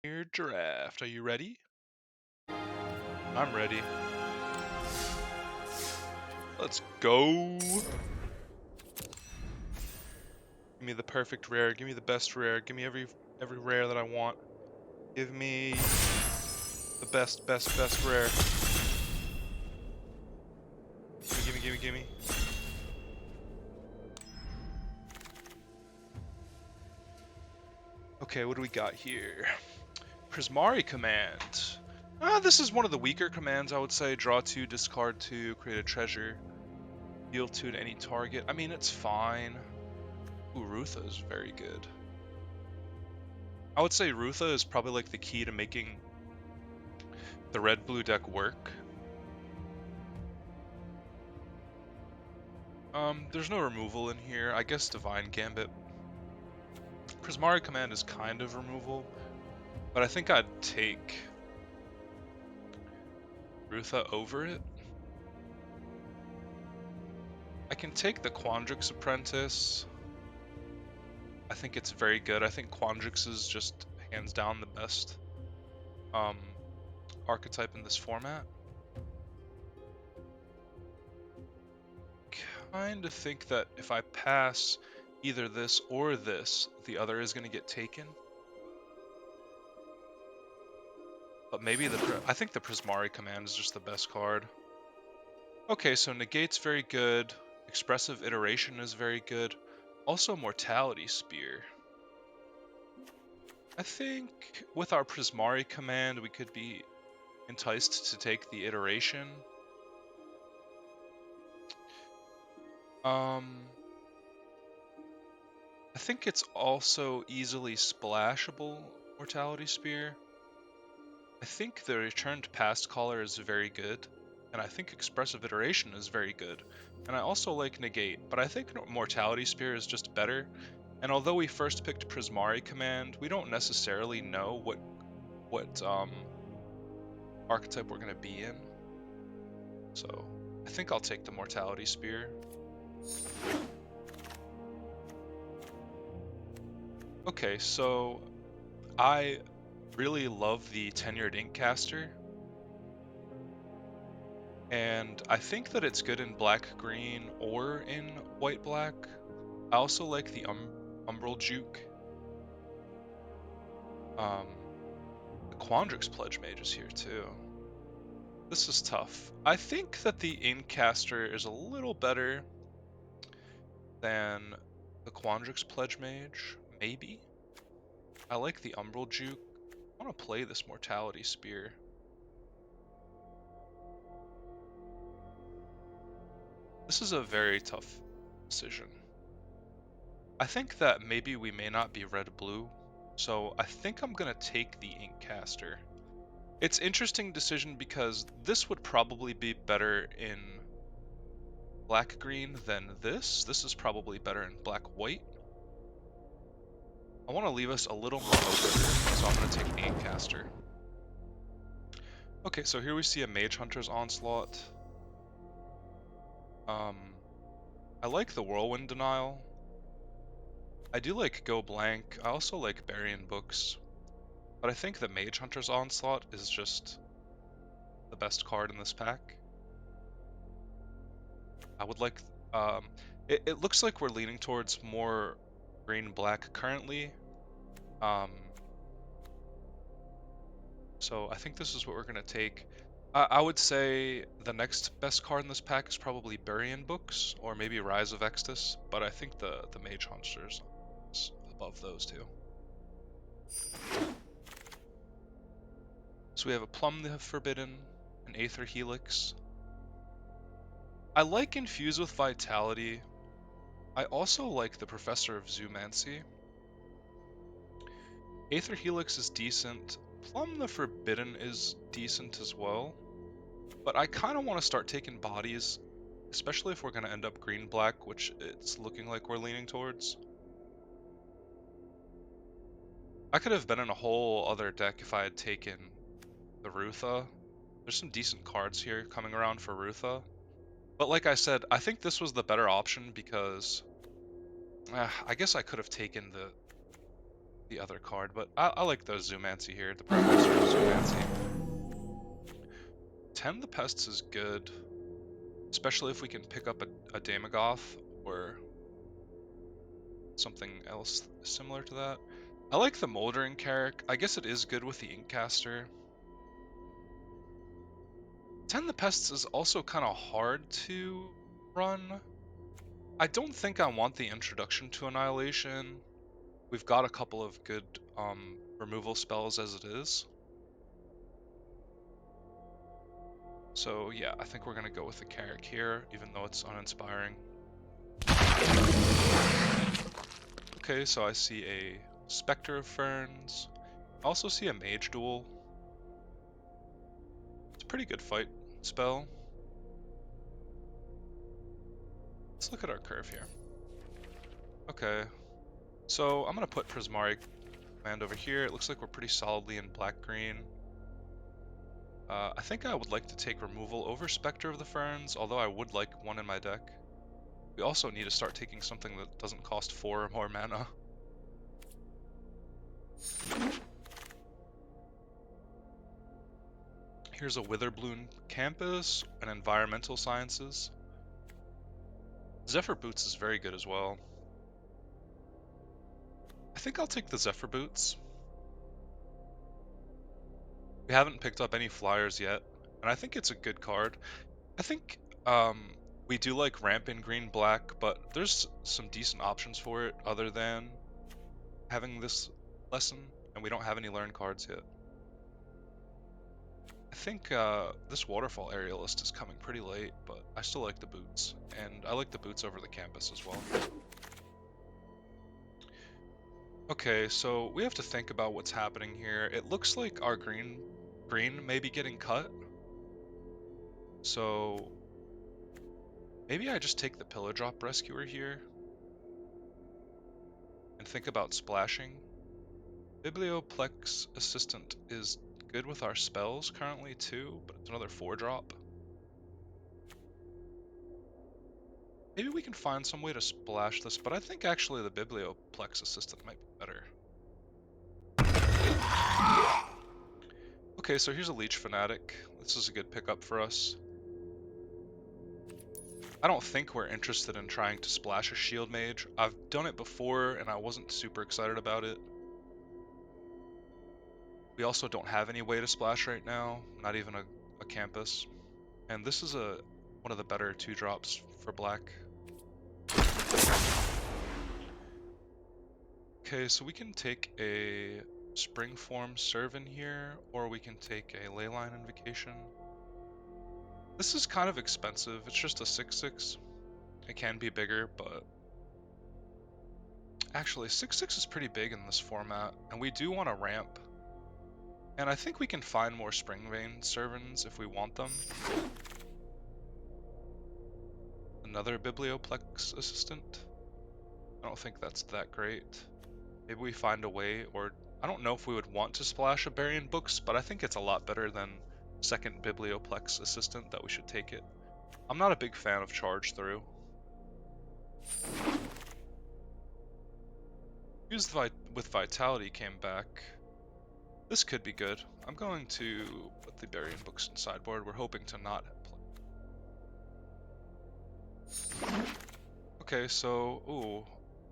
Your draft. Are you ready? I'm ready. Let's go. Give me the perfect rare. Give me the best rare. Give me every rare that I want. Give me the best rare. Gimme. Okay, what do we got here? Prismari command. This is one of the weaker commands, I would say. Draw 2, discard 2, create a treasure. Deal 2 to any target. I mean, it's fine. Ooh, Rutha is very good. I would say Rutha is probably like the key to making the red-blue deck work. There's no removal in here. I guess Divine Gambit. Prismari command is kind of removal, but I think I'd take Rutha over it. I can take the Quandrix Apprentice. I think it's very good. I think Quandrix is just hands down the best archetype in this format. Kind of think that if I pass either this or this, the other is going to get taken. But maybe I think the Prismari command is just the best card. Okay, so Negate's very good. Expressive Iteration is very good. Also Mortality Spear. I think with our Prismari command, we could be enticed to take the Iteration. I think it's also easily splashable, Mortality Spear. I think the Returned Past Caller is very good, and I think Expressive Iteration is very good. And I also like Negate, but I think Mortality Spear is just better. And although we first picked Prismari command, we don't necessarily know what archetype we're going to be in. So I think I'll take the Mortality Spear. Okay, so I really love the Tenured Inkcaster, and I think that it's good in black-green or in white-black. I also like the Umbral Juke. The Quandrix Pledge Mage is here too. This is tough. I think that the Inkcaster is a little better than the Quandrix Pledge Mage, maybe. I like the Umbral Juke. I want to play this Mortality Spear. This is a very tough decision. I think that maybe we may not be red-blue, so I think I'm going to take the Inkcaster. It's an interesting decision because this would probably be better in black-green than this. This is probably better in black-white. I want to leave us a little more open, so I'm going to take the Inkcaster. Okay, so here we see a Mage Hunter's Onslaught. I like the Whirlwind Denial. I do like Go Blank. I also like Burying Books. But I think the Mage Hunter's Onslaught is just the best card in this pack. I would like... it looks like we're leaning towards more green-black currently. So I think this is what we're going to take. I would say the next best card in this pack is probably Burying Books, or maybe Rise of Extus, but I think the Mage Hunter's is above those two. So we have a Plumb the Forbidden, an Aether Helix. I like Infuse with Vitality. I also like the Professor of Zoomancy. Aether Helix is decent. Plumb the Forbidden is decent as well. But I kind of want to start taking bodies, especially if we're going to end up green-black, which it's looking like we're leaning towards. I could have been in a whole other deck if I had taken the Rutha. There's some decent cards here coming around for Rutha. But like I said, I think this was the better option because I guess I could have taken the other card, but I like the Zoomancy here, the Prime Minister Zoomancy. 10 the Pests is good, especially if we can pick up a Damogoth or something else similar to that. I like the Moldering Carrick. I guess it is good with the Inkcaster. 10 the Pests is also kind of hard to run. I don't think I want the introduction to Annihilation. We've got a couple of good removal spells as it is. So yeah, I think we're going to go with the Carrick here, even though it's uninspiring. Okay, so I see a Spectre of Ferns. I also see a Mage Duel. It's a pretty good fight spell. Let's look at our curve here. Okay, so I'm going to put Prismari Command over here. It looks like we're pretty solidly in black-green. I think I would like to take removal over Spectre of the Ferns, although I would like one in my deck. We also need to start taking something that doesn't cost 4 or more mana. Here's a Witherbloom Campus and Environmental Sciences. Zephyr Boots is very good as well. I think I'll take the Zephyr Boots. We haven't picked up any flyers yet, and I think it's a good card. I think we do like ramp in green-black, but there's some decent options for it other than having this lesson, and we don't have any learn cards yet. I think this Waterfall Aerialist is coming pretty late, but I still like the boots, and I like the boots over the campus as well. Okay, so we have to think about what's happening here. It looks like our green may be getting cut. So maybe I just take the Pillar Drop Rescuer here and think about splashing. Biblioplex Assistant is good with our spells currently too, but it's another 4-drop. Maybe we can find some way to splash this, but I think actually the Biblioplex Assistant might be better. Okay, so here's a Leech Fanatic. This is a good pickup for us. I don't think we're interested in trying to splash a Shield Mage. I've done it before and I wasn't super excited about it. We also don't have any way to splash right now, not even a campus. And this is one of the better 2-drops for black. Okay, so we can take a Springform Servant here, or we can take a Leyline Invocation. This is kind of expensive. It's just a 6/6. It can be bigger, but actually 6/6 is pretty big in this format, and we do want to ramp. And I think we can find more Springvein Servants if we want them. Another Biblioplex Assistant. I don't think that's that great. Maybe we find a way, or I don't know if we would want to splash a Burying Books, but I think it's a lot better than second Biblioplex Assistant that we should take it. I'm not a big fan of Charge Through. Use with Vitality came back. This could be good. I'm going to put the Burying Books in sideboard. We're hoping to not play. Okay, so, ooh.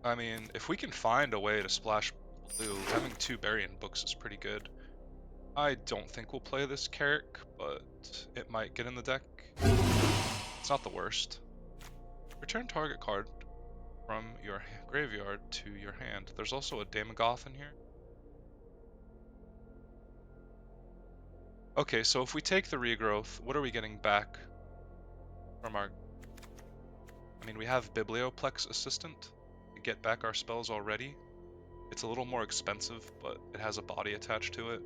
I mean, if we can find a way to splash blue, having 2 Burying Books is pretty good. I don't think we'll play this Carrick, but it might get in the deck. It's not the worst. Return target card from your graveyard to your hand. There's also a Damogoth in here. Okay, so if we take the regrowth, what are we getting back from our... I mean, we have Biblioplex Assistant to get back our spells already. It's a little more expensive, but it has a body attached to it.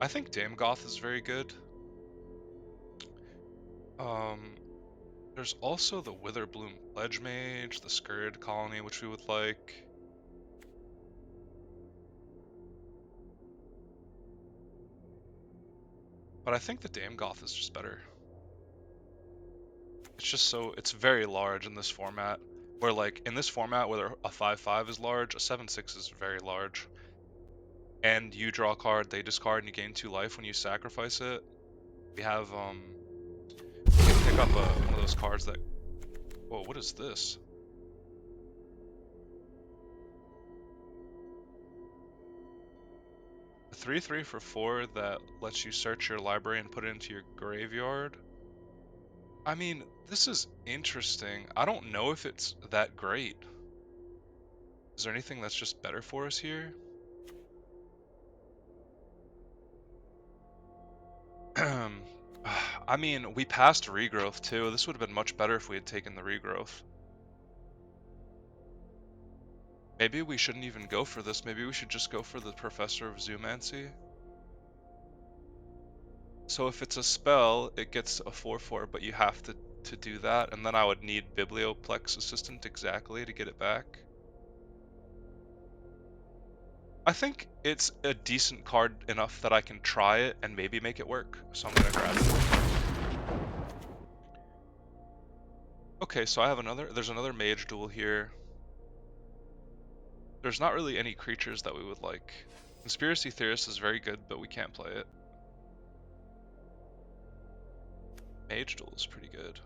I think Damogoth is very good. There's also the Witherbloom Pledge Mage, the Scourge Colony, which we would like. But I think the Damogoth is just better. It's just it's very large in this format. Where like in this format, whether a 5/5 is large, a 7/6 is very large. And you draw a card, they discard, and you gain 2 life when you sacrifice it. We have we can pick up one of those cards that. Whoa, what is this? A 3/3 for 4 that lets you search your library and put it into your graveyard. I mean, this is interesting. I don't know if it's that great. Is there anything that's just better for us here? I mean, we passed regrowth too. This would have been much better if we had taken the regrowth. Maybe we shouldn't even go for this. Maybe we should just go for the Professor of Zoomancy. So if it's a spell, it gets a 4/4, but you have to do that, and then I would need Biblioplex Assistant exactly to get it back. I think it's a decent card enough that I can try it and maybe make it work, so I'm gonna grab it. Okay, so there's another Mage Duel here. There's not really any creatures that we would like. Conspiracy Theorist is very good, but we can't play it. Mage Duel is pretty good.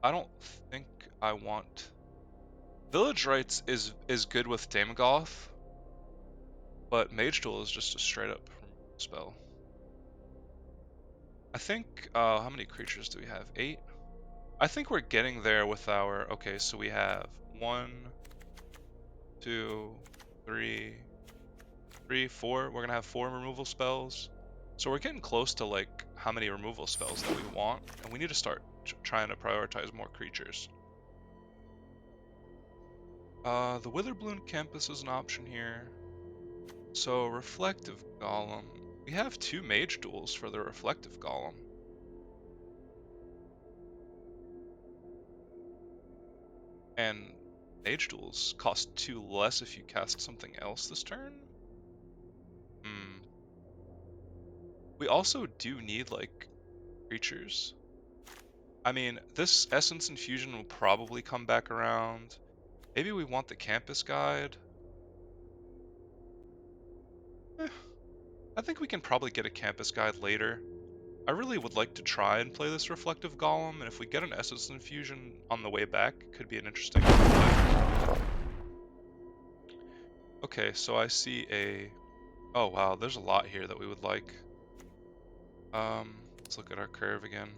I don't think I want... Village Rites is good with Damogoth, but Mage Duel is just a straight up spell. I think, how many creatures do we have? 8? I think we're getting there with our, okay, so we have 1, 2, 3, 4. We're gonna have 4 removal spells. So we're getting close to like how many removal spells that we want, and we need to start trying to prioritize more creatures. The Witherbloom Campus is an option here. So Reflective Golem. We have 2 Mage Duels for the Reflective Golem. And Mage Duels cost 2 less if you cast something else this turn? We also do need, like, creatures. I mean, this Essence Infusion will probably come back around. Maybe we want the Campus Guide. I think we can probably get a Campus Guide later. I really would like to try and play this Reflective Golem, and if we get an Essence Infusion on the way back, it could be an interesting play. Okay, so I see a... Oh wow, there's a lot here that we would like. Let's look at our curve again.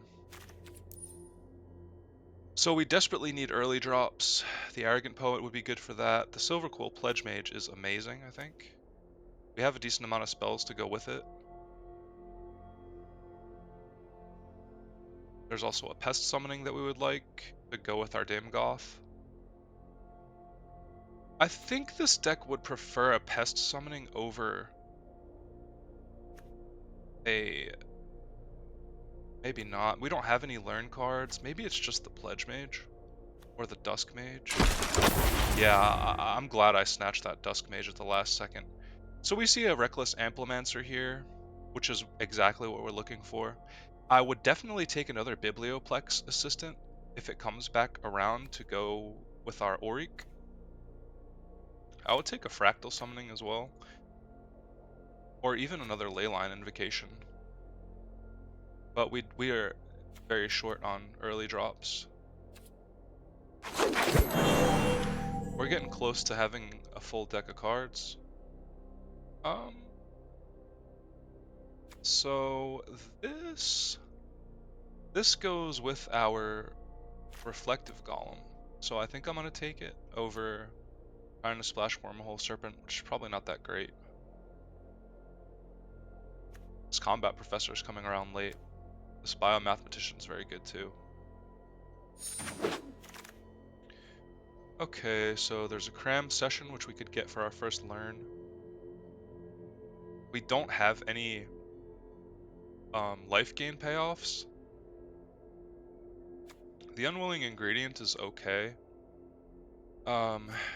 So we desperately need early drops. The Arrogant Poet would be good for that. The Silverquill Pledge Mage is amazing, I think. We have a decent amount of spells to go with it. There's also a Pest Summoning that we would like to go with our Damogoth. I think this deck would prefer a Pest Summoning over a... Maybe not. We don't have any Learn cards. Maybe it's just the Pledge Mage. Or the Dusk Mage. Yeah, I'm glad I snatched that Dusk Mage at the last second. So we see a Reckless Amplimancer here, which is exactly what we're looking for. I would definitely take another Biblioplex Assistant if it comes back around to go with our Auric. I would take a Fractal Summoning as well. Or even another Leyline Invocation. But we are very short on early drops. We're getting close to having a full deck of cards. So this goes with our Reflective Golem. So I think I'm gonna take it over trying to splash Wormhole Serpent, which is probably not that great. This Combat Professor is coming around late. This Biomathematician is very good too. Okay, so there's a Cram Session, which we could get for our first Learn. We don't have any life gain payoffs. The Unwilling Ingredient is okay.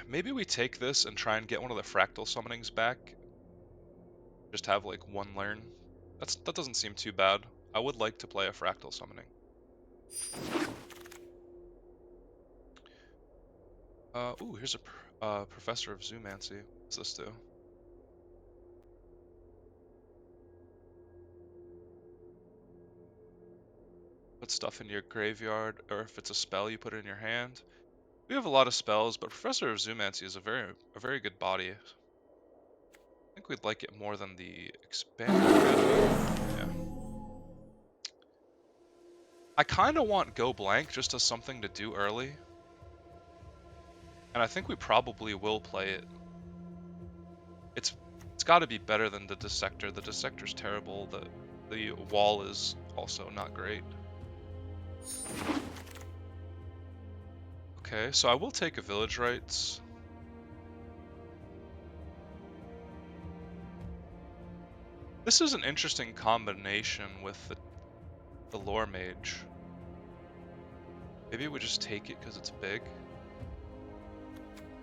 Maybe we take this and try and get one of the Fractal Summonings back. Just have like 1 Learn. That doesn't seem too bad. I would like to play a Fractal Summoning. Ooh, here's a Professor of Zoomancy. What's this do? Put stuff in your graveyard, or if it's a spell, you put it in your hand. We have a lot of spells, but Professor of Zoomancy is a very good body. I think we'd like it more than the expanded red. Yeah. I kind of want Go Blank just as something to do early. And I think we probably will play it. It's got to be better than the Dissector. The Dissector's terrible. The wall is also not great. Okay, so I will take a Village Rites. This is an interesting combination with the Lore Mage. Maybe we just take it because it's big.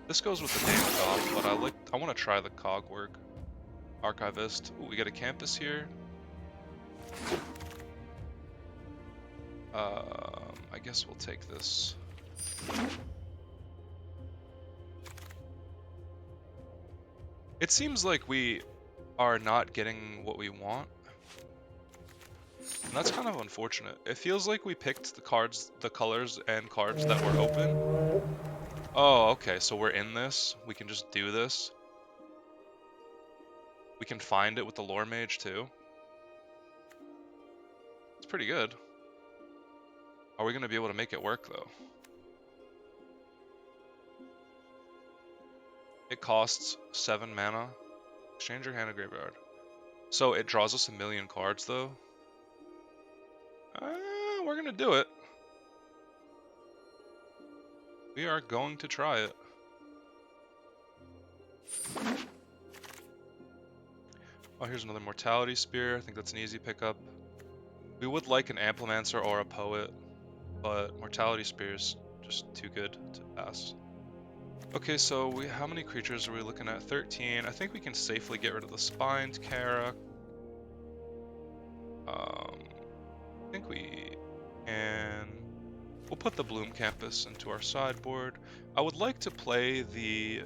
This goes with the name off, but I want to try the Cogwork. Archivist. Ooh, we got a campus here. I guess we'll take this. It seems like we are not getting what we want. And that's kind of unfortunate. It feels like we picked the colors and cards that were open. Oh, okay, so we're in this. We can just do this. We can find it with the Lore Mage too. It's pretty good. Are we going to be able to make it work though? It costs 7 mana. Exchange your hand to graveyard. So it draws us 1,000,000 cards though. We're going to do it. We are going to try it. Oh, here's another Mortality Spear. I think that's an easy pickup. We would like an Amplimancer or a Poet, but Mortality Spear is just too good to pass. Okay, so how many creatures are we looking at? 13. I think we can safely get rid of the Spined Kara. I think we can... We'll put the Bloom Campus into our sideboard. I would like to play the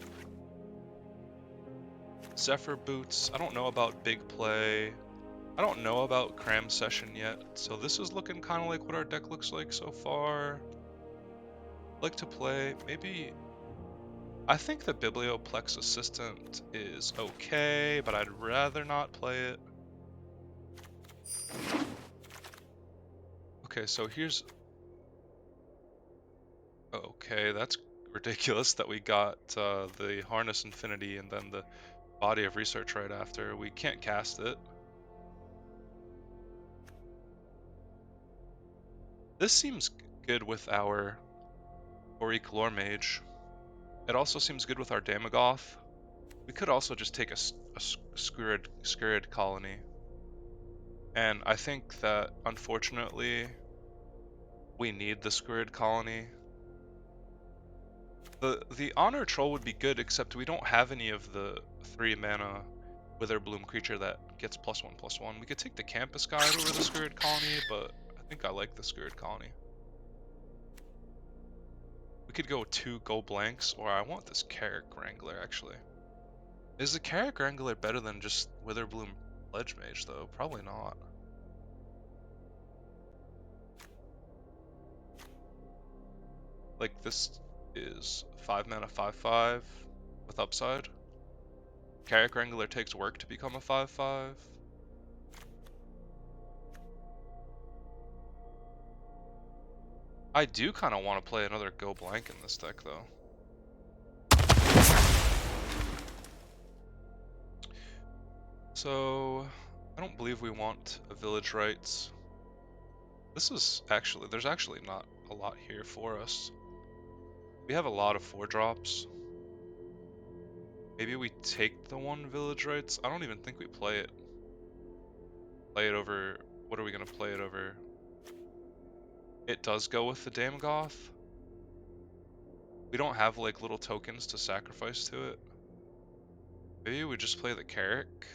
Zephyr Boots. I don't know about Big Play. I don't know about Cram Session yet, so this is looking kind of like what our deck looks like so far. I'd like to play, maybe... I think the Biblioplex Assistant is okay, but I'd rather not play it. Okay, so here's... Okay, that's ridiculous that we got the Harness Infinity and then the Body of Research right after. We can't cast it. This seems good with our Auric Lore Mage. It also seems good with our Damagoth. We could also just take a Scurid Colony. And I think that, unfortunately, we need the Scurid Colony. The Honor Troll would be good, except we don't have any of the 3 mana Witherbloom creature that gets +1/+1. We could take the Campus Guide over the Scurid Colony, but I think I like the Scurid Colony. We could go 2 Go Blanks, or I want this Carrick Wrangler, actually. Is the Carrick Wrangler better than just Witherbloom Ledge Mage, though? Probably not. Like, this is 5 mana 5/5 with upside. Carrick Wrangler takes work to become a 5/5. I do kind of want to play another Go Blank in this deck, though. So, I don't believe we want a Village Rites. This is actually, there's actually not a lot here for us. We have a lot of 4-drops. Maybe we take the 1 Village Rites. I don't even think we play it. Play it over, what are we going to play it over? It does go with the Damogoth. We don't have like little tokens to sacrifice to it. Maybe we just play the Carrick.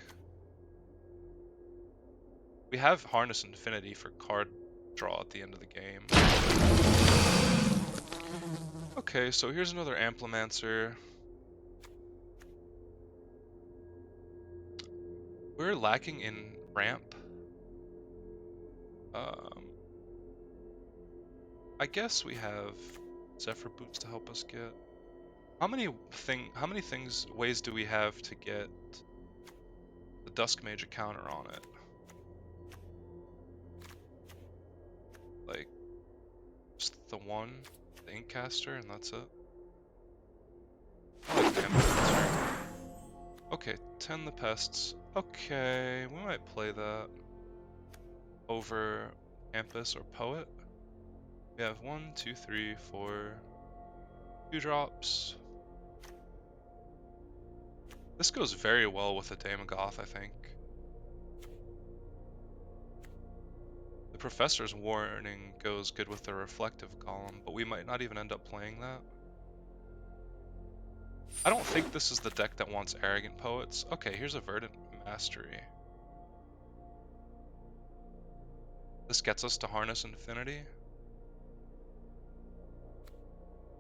We have Harness Infinity for card draw at the end of the game. Okay, so here's another Amplimancer. We're lacking in ramp. I guess we have Zephyr Boots to help us get. How many ways do we have to get the Dusk Mage counter on it? Like, just the one, the Inkcaster, and that's it? I like the Amplimancer. Okay, 10 the Pests. Okay, we might play that over Campus or Poet. We have 1, 2, 3, 4, 2 drops. This goes very well with the Daemogoth, I think. The Professor's Warning goes good with the Reflective Golem, but we might not even end up playing that. I don't think this is the deck that wants Arrogant Poets. Okay, here's a Verdant Mastery. This gets us to Harness Infinity.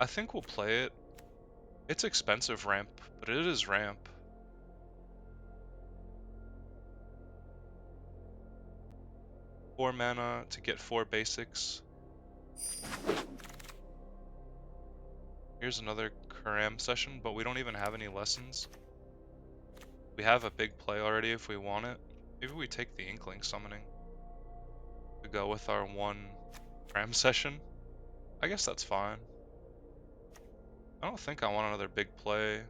I think we'll play it. It's expensive ramp, but it is ramp. Four mana to get 4 basics. Here's another Karam session, but we don't even have any lessons. We have a big play already if we want it. Maybe we take the Inkling Summoning to go with our one Karam session. I guess that's fine. I don't think I want another big play.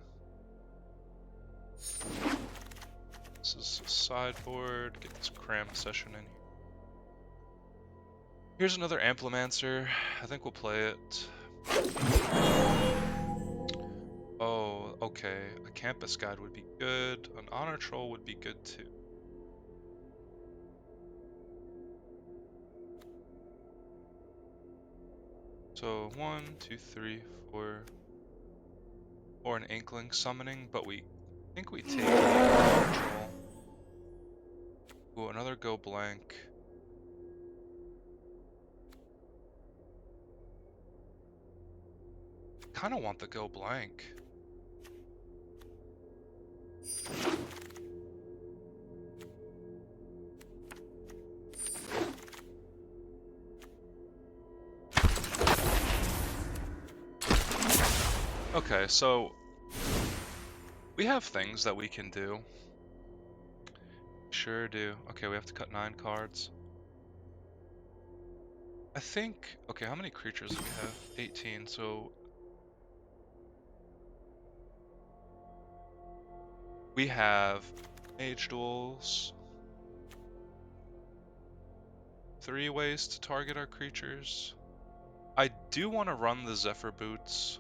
This is a sideboard. Get this Karam session in here. Here's another Amplimancer. I think we'll play it. Oh, okay. A Campus Guide would be good. An Honor Troll would be good too. So 1, 2, 3, 4. Or an Inkling Summoning, but I think we take the Honor Troll. Ooh, another Go Blank. Kinda want the Go Blank. Okay, so we have things that we can do. Sure do. Okay, we have to cut 9 cards. I think, okay, how many creatures do we have? 18, so we have Mage Duels, 3 ways to target our creatures. I do want to run the Zephyr Boots.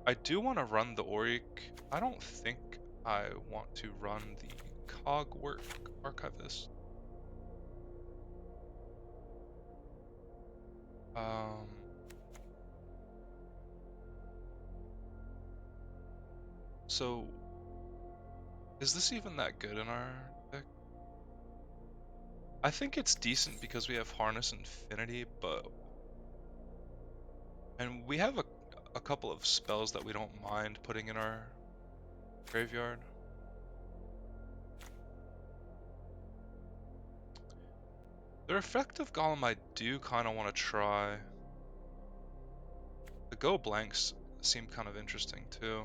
I do want to run the Auric. I don't think I want to run the Cogwork Archivist. So is this even that good in our deck? I think it's decent because we have Harness Infinity, and we have a couple of spells that we don't mind putting in our graveyard. The Reflective Golem I do kind of want to try. The Go Blanks seem kind of interesting too.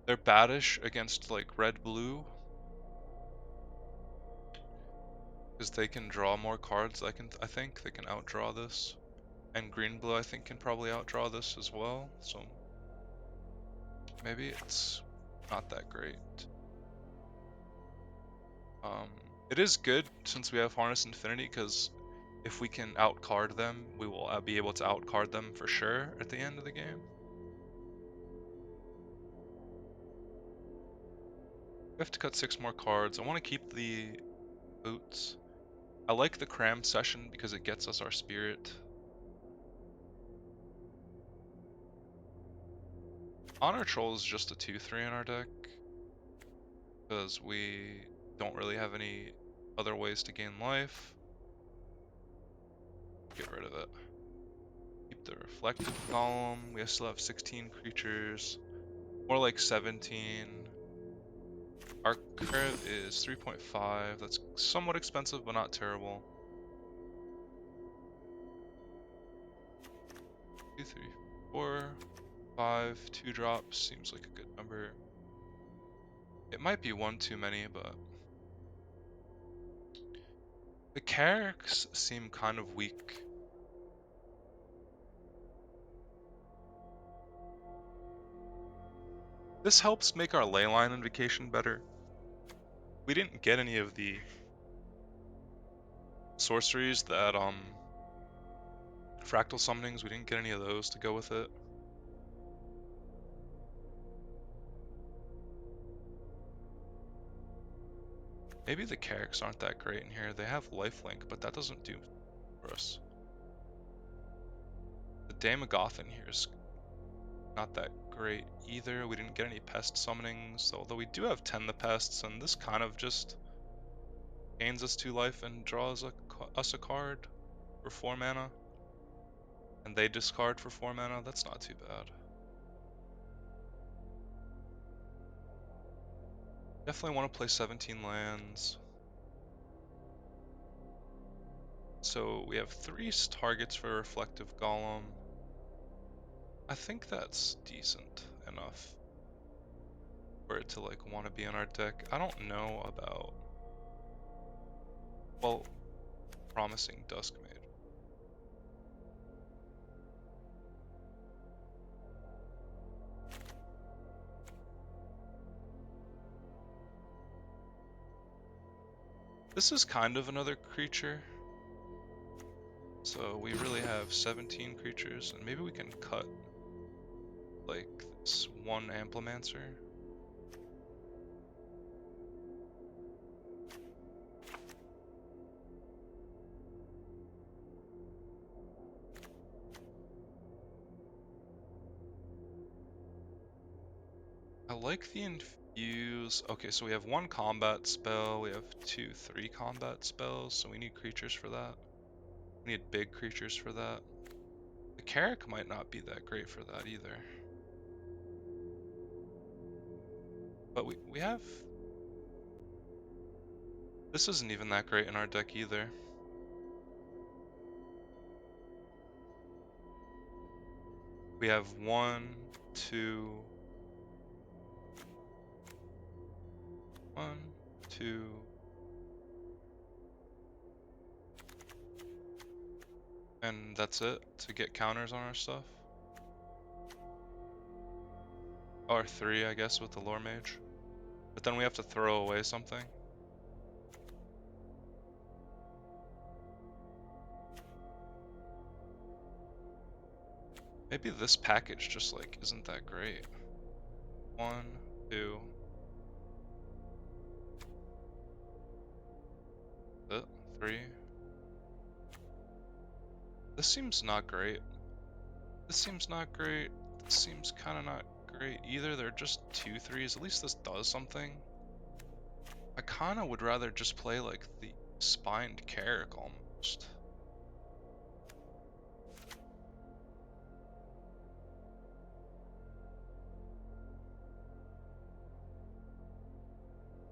They're baddish against like red-blue, because they can draw more cards. I think they can outdraw this, and green-blue I think can probably outdraw this as well. So maybe it's not that great. It is good since we have Harness Infinity, because if we can outcard them, we will be able to outcard them for sure at the end of the game. We have to cut 6 more cards. I want to keep the boots. I like the Cram session because it gets us our spirit. Honor Troll is just a 2/3 in our deck, because we don't really have any other ways to gain life. Get rid of it. Keep the reflective column. We still have 16 creatures. More like 17. Our crit is 3.5. That's somewhat expensive, but not terrible. 2, 3, 4, 5. 2 drops seems like a good number. It might be one too many, but the Carracks seem kind of weak. This helps make our leyline invocation better. We didn't get any of the sorceries that fractal summonings, we didn't get any of those to go with it. Maybe the Carracks aren't that great in here. They have lifelink, but that doesn't do for us. The Daemogoth in here is not that great either. We didn't get any pest summonings, although we do have 10 the pests, and this kind of just gains us 2 life and draws us a card for 4 mana. And they discard for 4 mana. That's not too bad. Definitely want to play 17 lands. So we have 3 targets for Reflective Golem. I think that's decent enough for it to like want to be in our deck. I don't know about, well, Promising Duskmage. This is kind of another creature. So we really have 17 creatures, and maybe we can cut like this one Amplimancer. I like the infuse. Okay, so we have 1 combat spell, we have 2, 3 combat spells, so we need creatures for that. We need big creatures for that. The Carrack might not be that great for that either. But we have... This isn't even that great in our deck either. We have 1, 2... 1, 2... And that's it to get counters on our stuff. Or 3, I guess, with the Lore Mage. But then we have to throw away something. Maybe this package just like isn't that great. 1, 2... 3. This seems not great. This seems not great. This seems kind of not great either. They're just 2 3s. At least this does something. I kind of would rather just play like the Spined Carrack almost.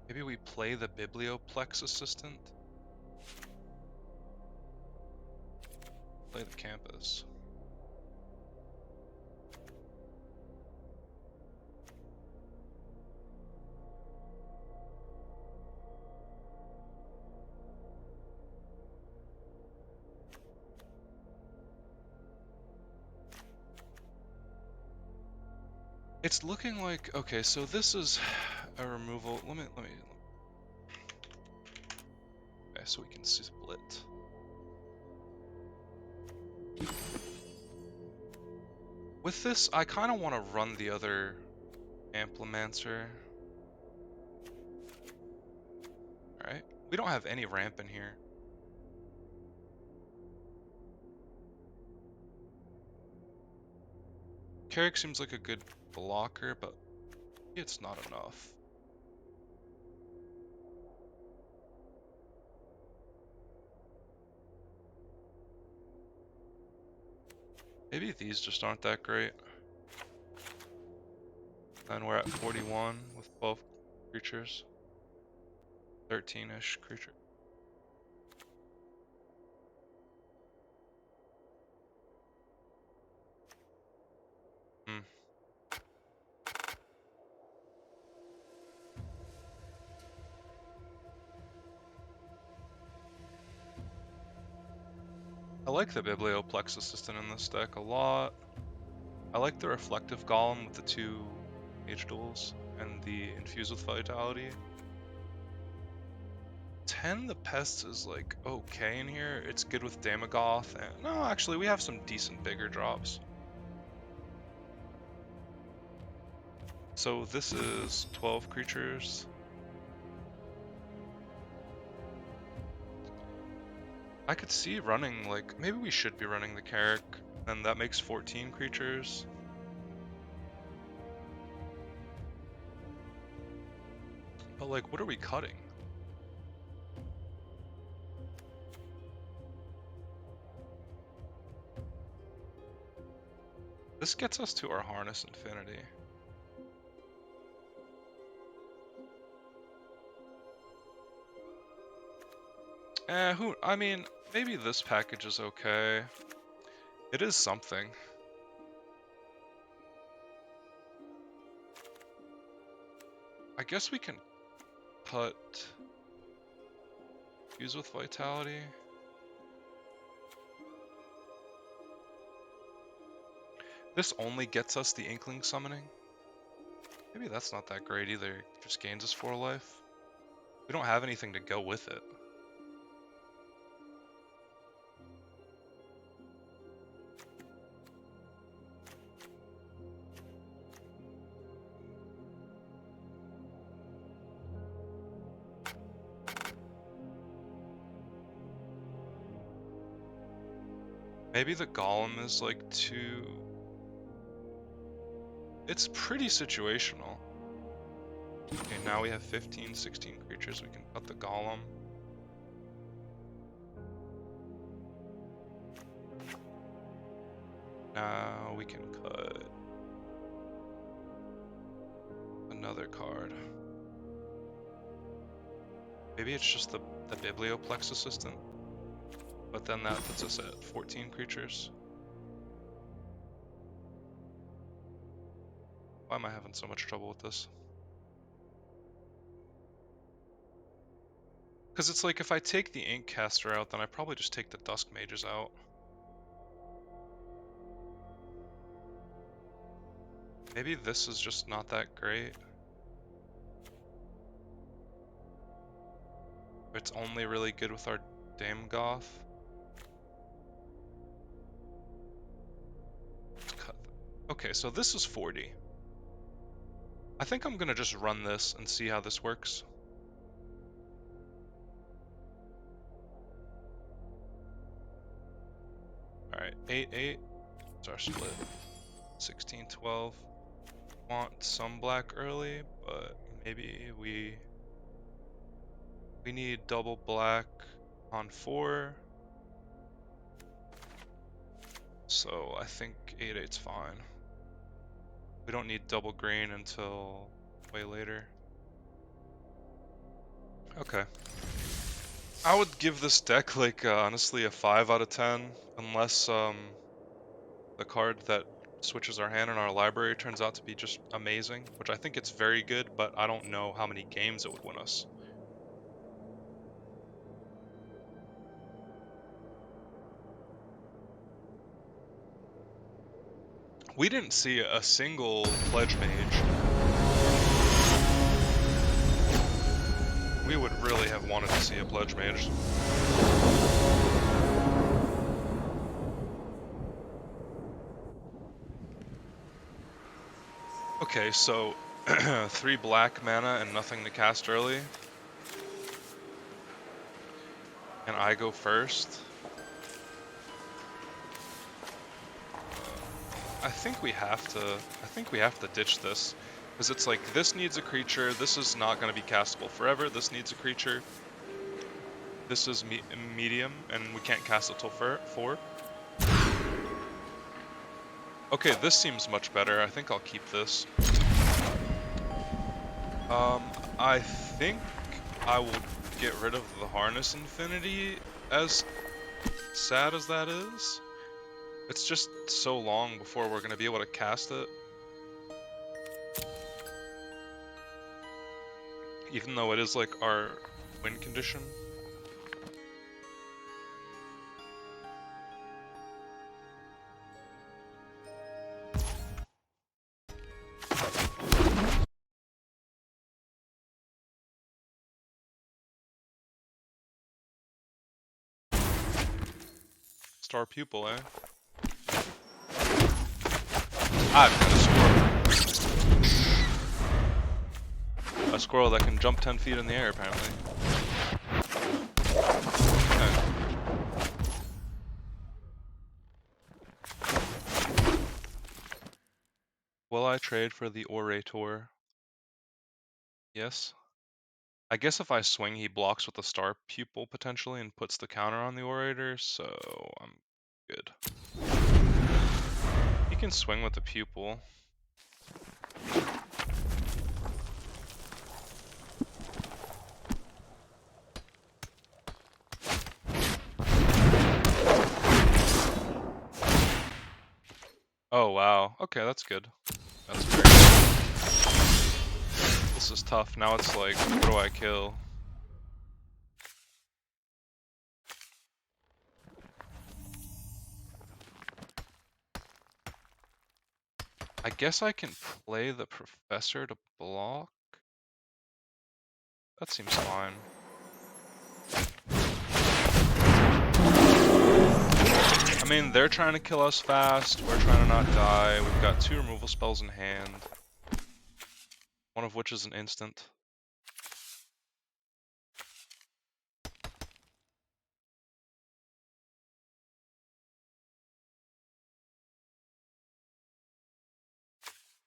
Maybe we play the Biblioplex Assistant. Play the Campus. It's looking like, okay, so this is a removal. Let me. Okay, so we can split. With this, I kind of want to run the other Amplimancer. Alright, we don't have any ramp in here. Carrack seems like a good blocker, but it's not enough. Maybe these just aren't that great. And we're at 41 with 12 creatures. 13-ish creatures. Hmm. I like the Biblioplex Assistant in this deck a lot. I like the Reflective Golem with the 2 Mage Duels and the Infuse with Vitality. 10, the Pest is like okay in here. It's good with Damogoth, and no, actually we have some decent bigger drops. So this is 12 creatures. I could see running, like, maybe we should be running the Carrick, and that makes 14 creatures. But like, what are we cutting? This gets us to our Harness Infinity. I mean, maybe this package is okay. It is something. I guess we can cut Fuse with Vitality. This only gets us the Inkling Summoning. Maybe that's not that great either. It just gains us 4 life. We don't have anything to go with it. Maybe the Golem is like too... It's pretty situational. Okay, now we have 15, 16 creatures. We can cut the Golem. Now we can cut another card. Maybe it's just the Biblioplex Assistant. But then that puts us at 14 creatures. Why am I having so much trouble with this? Because it's like, if I take the Inkcaster out, then I probably just take the Dusk Mages out. Maybe this is just not that great. It's only really good with our Damogoth. Let's cut. Okay, so this is 40. I think I'm gonna just run this and see how this works. Alright, 8-8. It's our split. 16-12. Want some black early, but maybe we need double black on 4. So I think 8-8's fine. We don't need double green until way later. Okay. I would give this deck like honestly a 5 out of 10, unless the card that switches our hand in our library turns out to be just amazing, which I think it's very good, but I don't know how many games it would win us. We didn't see a single Pledge Mage. We would really have wanted to see a Pledge Mage. Okay, so 3 black mana and nothing to cast early. And I go first. I think we have to ditch this, because it's like, this needs a creature, this is not going to be castable forever, this needs a creature, this is medium, and we can't cast it till 4. Okay, this seems much better. I think I'll keep this. I think I will get rid of the harness infinity, as sad as that is. It's just so long before we're gonna be able to cast it. Even though it is like our win condition. Star pupil, eh? I've got a squirrel. A squirrel that can jump 10 feet in the air, apparently. Okay. Will I trade for the orator? Yes. I guess if I swing, he blocks with the star pupil potentially and puts the counter on the orator, so I'm good. He can swing with the pupil. Oh wow, okay, that's good. That's great. This is tough. Now it's like, what do I kill? I guess I can play the professor to block? That seems fine. I mean, they're trying to kill us fast, we're trying to not die, we've got 2 removal spells in hand. One of which is an instant.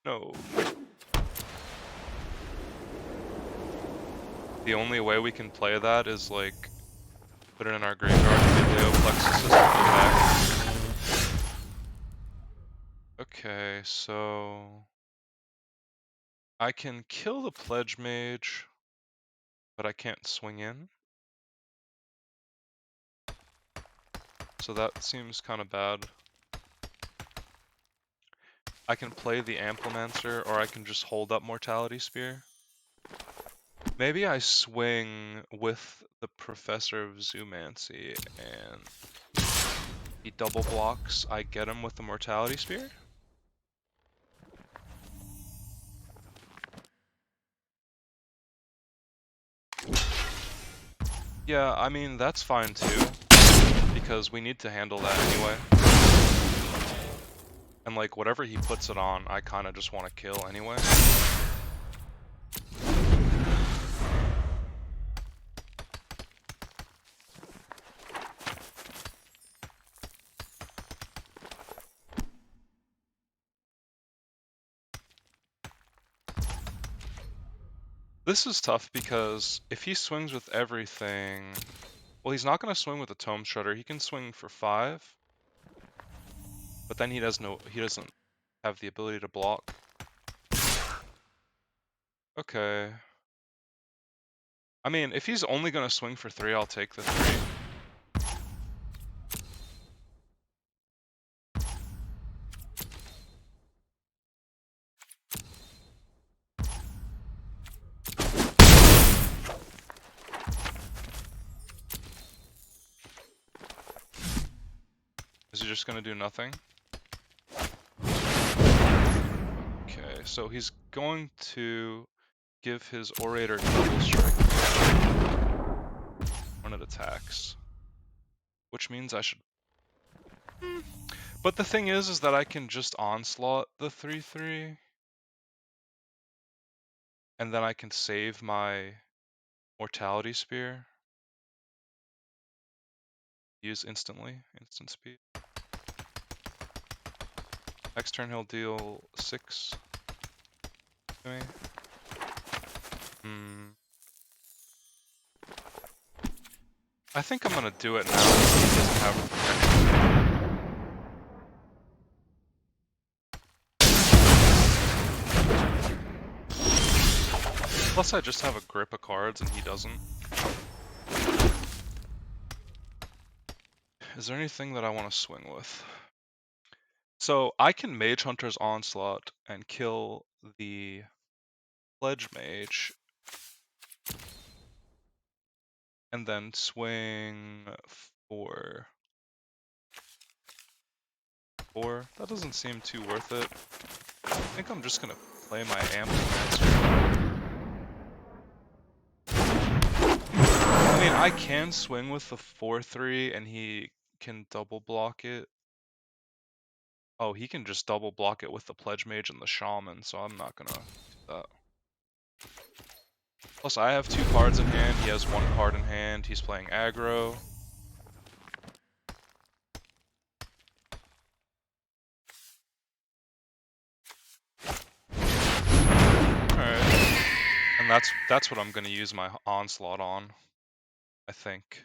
No. The only way we can play that is like put it in our graveyard and get Leo Plexus as attack. Okay, so I can kill the Pledge Mage, but I can't swing in. So that seems kind of bad. I can play the Amplimancer, or I can just hold up Mortality Spear. Maybe I swing with the Professor of Zoomancy, and he double blocks, I get him with the Mortality Spear? Yeah, I mean, that's fine too, because we need to handle that anyway. And like, whatever he puts it on, I kinda just want to kill anyway. This is tough because if he swings with everything, well, he's not going to swing with the Tome Shredder. He can swing for 5, but then he doesn't have the ability to block. Okay. I mean, if he's only going to swing for 3, I'll take the 3. Is he just going to do nothing? Okay, so he's going to give his Orator double strike when it attacks, which means I should... But the thing is that I can just onslaught the 3/3, and then I can save my Mortality Spear. Use instantly, instant speed. Next turn he'll deal 6 to me. I think I'm gonna do it now because he doesn't have protection. Plus I just have a grip of cards and he doesn't. Is there anything that I want to swing with? So I can Mage Hunter's Onslaught and kill the Pledge Mage, and then swing for 4. That doesn't seem too worth it. I think I'm just gonna play my Amplimancer. I mean, I can swing with the 4/3 and he can double block it. Oh, he can just double block it with the Pledge Mage and the Shaman, so I'm not gonna do that. Plus, I have 2 cards in hand, he has 1 card in hand, he's playing aggro. Alright. And that's what I'm gonna use my Onslaught on, I think.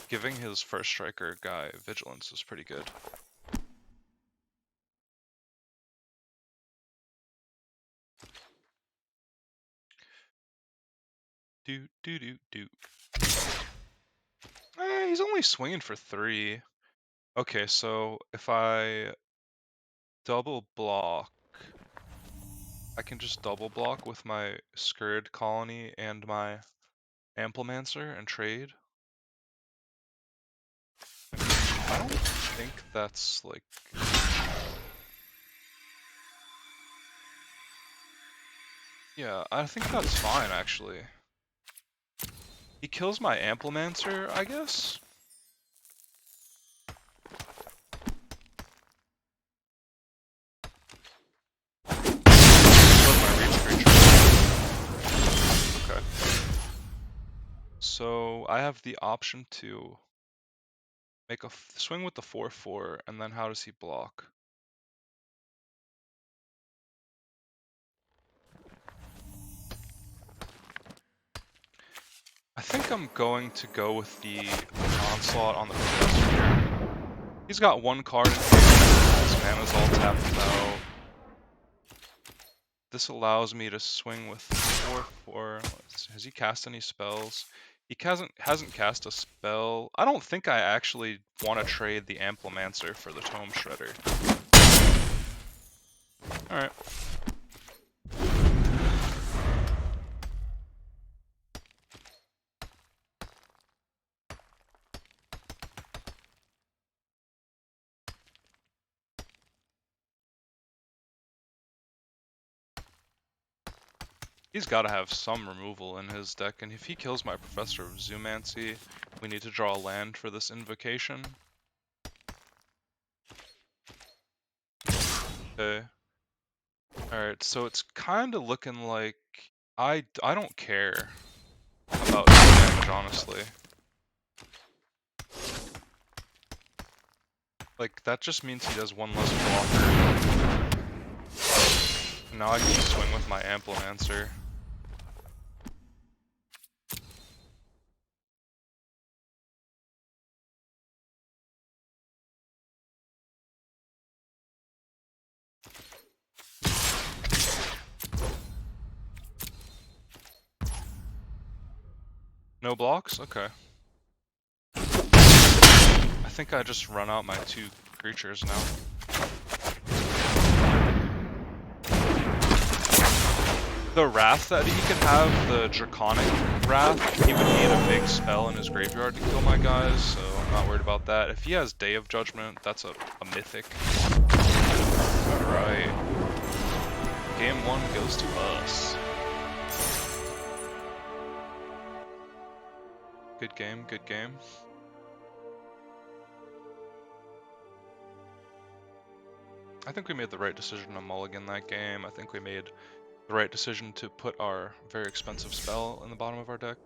Giving his first striker guy Vigilance is pretty good. Do. He's only swinging for 3. Okay, so if I double block, I can just double block with my Scourge Colony and my Amplimancer and trade. I don't think that's like... Yeah, I think that's fine actually. He kills my Amplimancer, I guess? Okay. So I have the option to make a swing with the 4/4, and then how does he block? I think I'm going to go with the Onslaught on the Professor here. He's got 1 card in hand, his mana's all tapped out. This allows me to swing with 4/4. Has he cast any spells? He hasn't cast a spell. I don't think I actually want to trade the Amplimancer for the Tome Shredder. Alright. He's got to have some removal in his deck, and if he kills my Professor of Zoomancy, we need to draw a land for this invocation. Okay. Alright, so it's kind of looking like I don't care about damage, honestly. Like, that just means he does 1 less blocker. And now I can swing with my Amplimancer. No blocks? Okay. I think I just run out my 2 creatures now. The Wrath that he can have, the Draconic Wrath, he would need a big spell in his graveyard to kill my guys, so I'm not worried about that. If he has Day of Judgment, that's a mythic. Alright. Game 1 goes to us. Good game, good game. I think we made the right decision to mulligan that game. I think we made the right decision to put our very expensive spell in the bottom of our deck.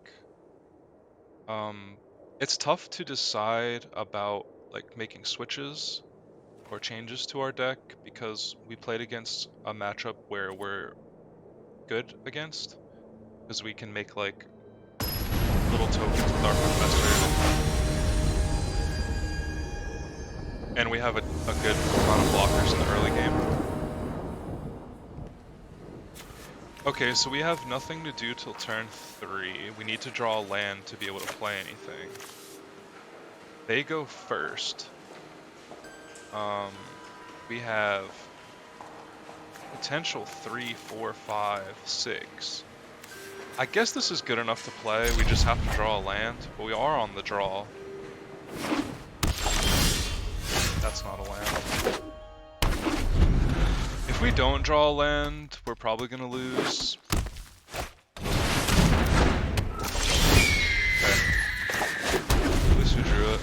It's tough to decide about like making switches or changes to our deck because we played against a matchup where we're good against, because we can make like little tokens with our Professor. And we have a good amount of blockers in the early game. Okay, so we have nothing to do till turn 3. We need to draw land to be able to play anything. They go first. We have potential 3, 4, 5, 6. I guess this is good enough to play. We just have to draw a land, but we are on the draw. That's not a land. If we don't draw a land, we're probably gonna lose. Okay. At least we drew it.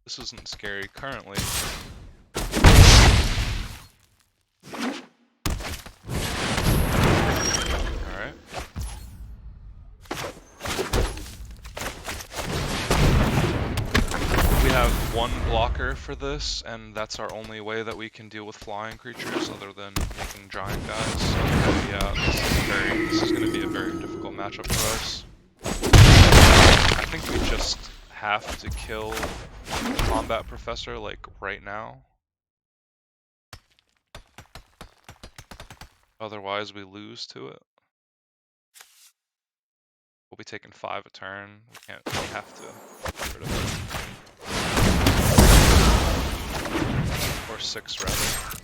This isn't scary currently. Alright. We have one blocker for this, and that's our only way that we can deal with flying creatures other than making giant guys. So, yeah, this is going to be a very difficult matchup for us. I think we just have to kill the combat professor, like, right now. Otherwise, we lose to it. We'll be taking 5 a turn. We have to get rid of it. Or 6, rather.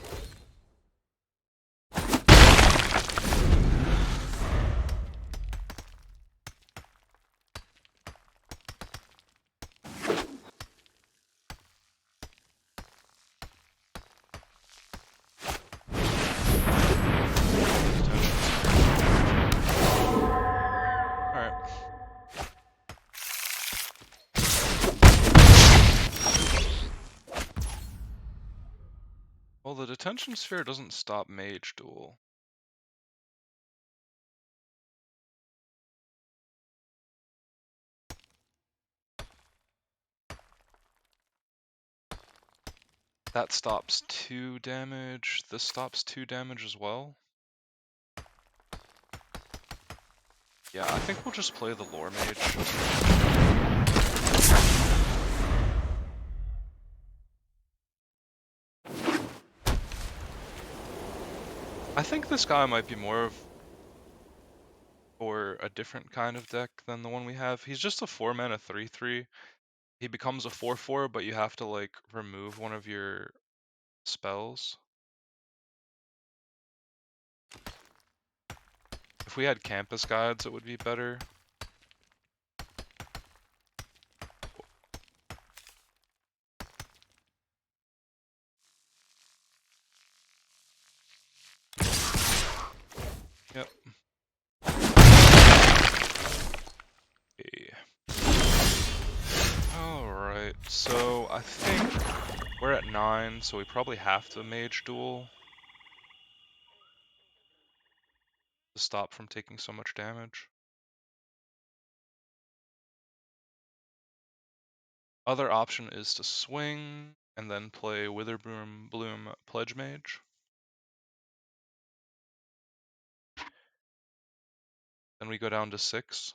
Well, the detention sphere doesn't stop mage duel. That stops 2 damage. This stops 2 damage as well. Yeah, I think we'll just play the lore mage. I think this guy might be more of or a different kind of deck than the one we have. He's just a 4-mana 3/3. He becomes a 4/4, but you have to like remove one of your spells. If we had campus guides, it would be better. Yep. Okay. Alright, so I think we're at 9, so we probably have to mage duel to stop from taking so much damage. Other option is to swing and then play Witherbloom Pledge Mage. Then we go down to 6.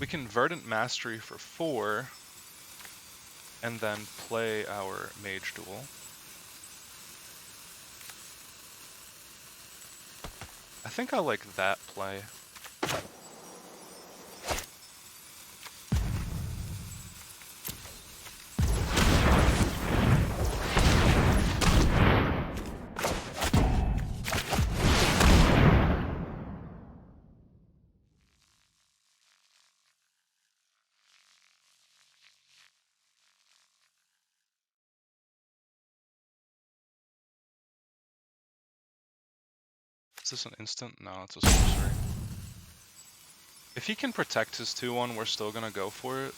We can Verdant Mastery for 4, and then play our Mage Duel. I think I like that play. Is this an instant? No, it's a sorcery. If he can protect his 2/1, we're still gonna go for it.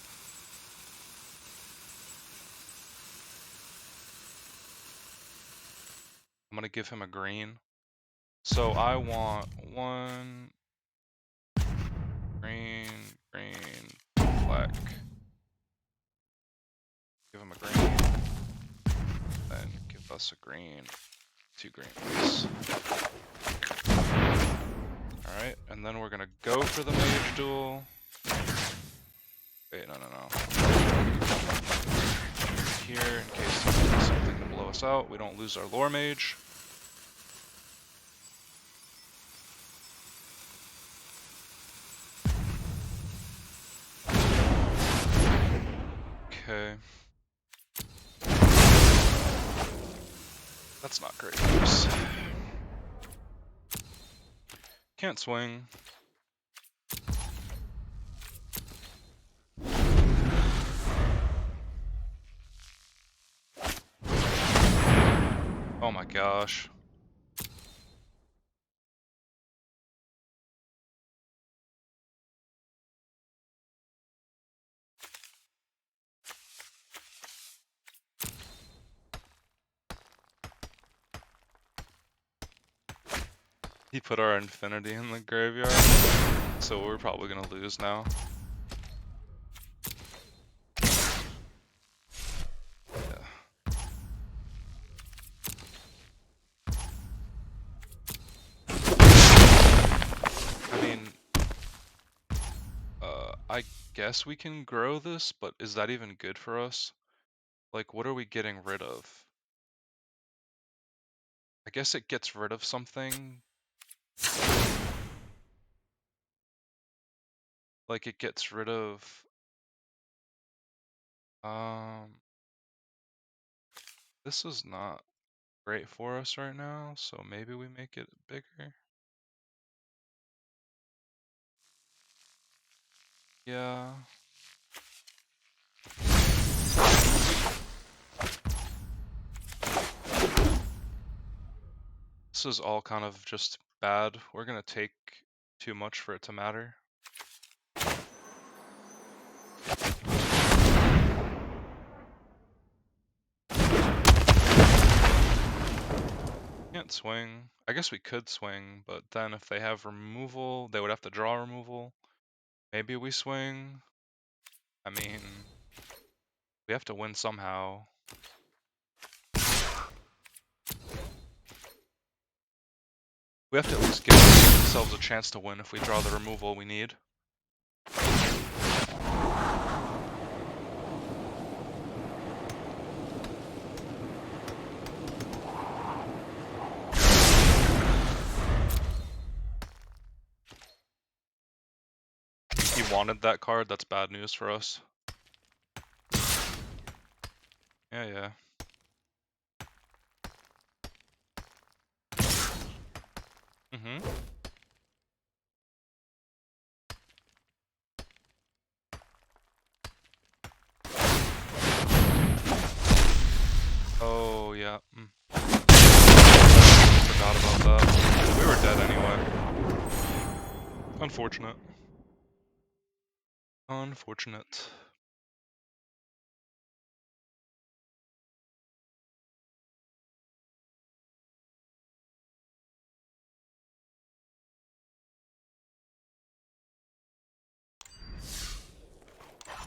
I'm gonna give him a green. So I want 1 green, black. Give him a green. Then give us a green. 2 green, please. Alright, and then we're gonna go for the mage duel. Wait, no. Here, in case something can blow us out, we don't lose our lore mage. Okay. That's not great news. Can't swing. Oh my gosh. He put our infinity in the graveyard, so we're probably gonna lose now. Yeah. I mean, I guess we can grow this, but is that even good for us? Like, what are we getting rid of? I guess it gets rid of something. Like, it gets rid of... This is not great for us right now, so maybe we make it bigger. Yeah. This is all kind of just bad. We're gonna take too much for it to matter. Can't swing. I guess we could swing, but then if they have removal, they would have to draw removal. Maybe we swing. I mean, we have to win somehow. We have to at least give ourselves a chance to win if we draw the removal we need. He wanted that card, that's bad news for us. Yeah. Oh, yeah. Forgot about that. We were dead anyway. Unfortunate. Unfortunate.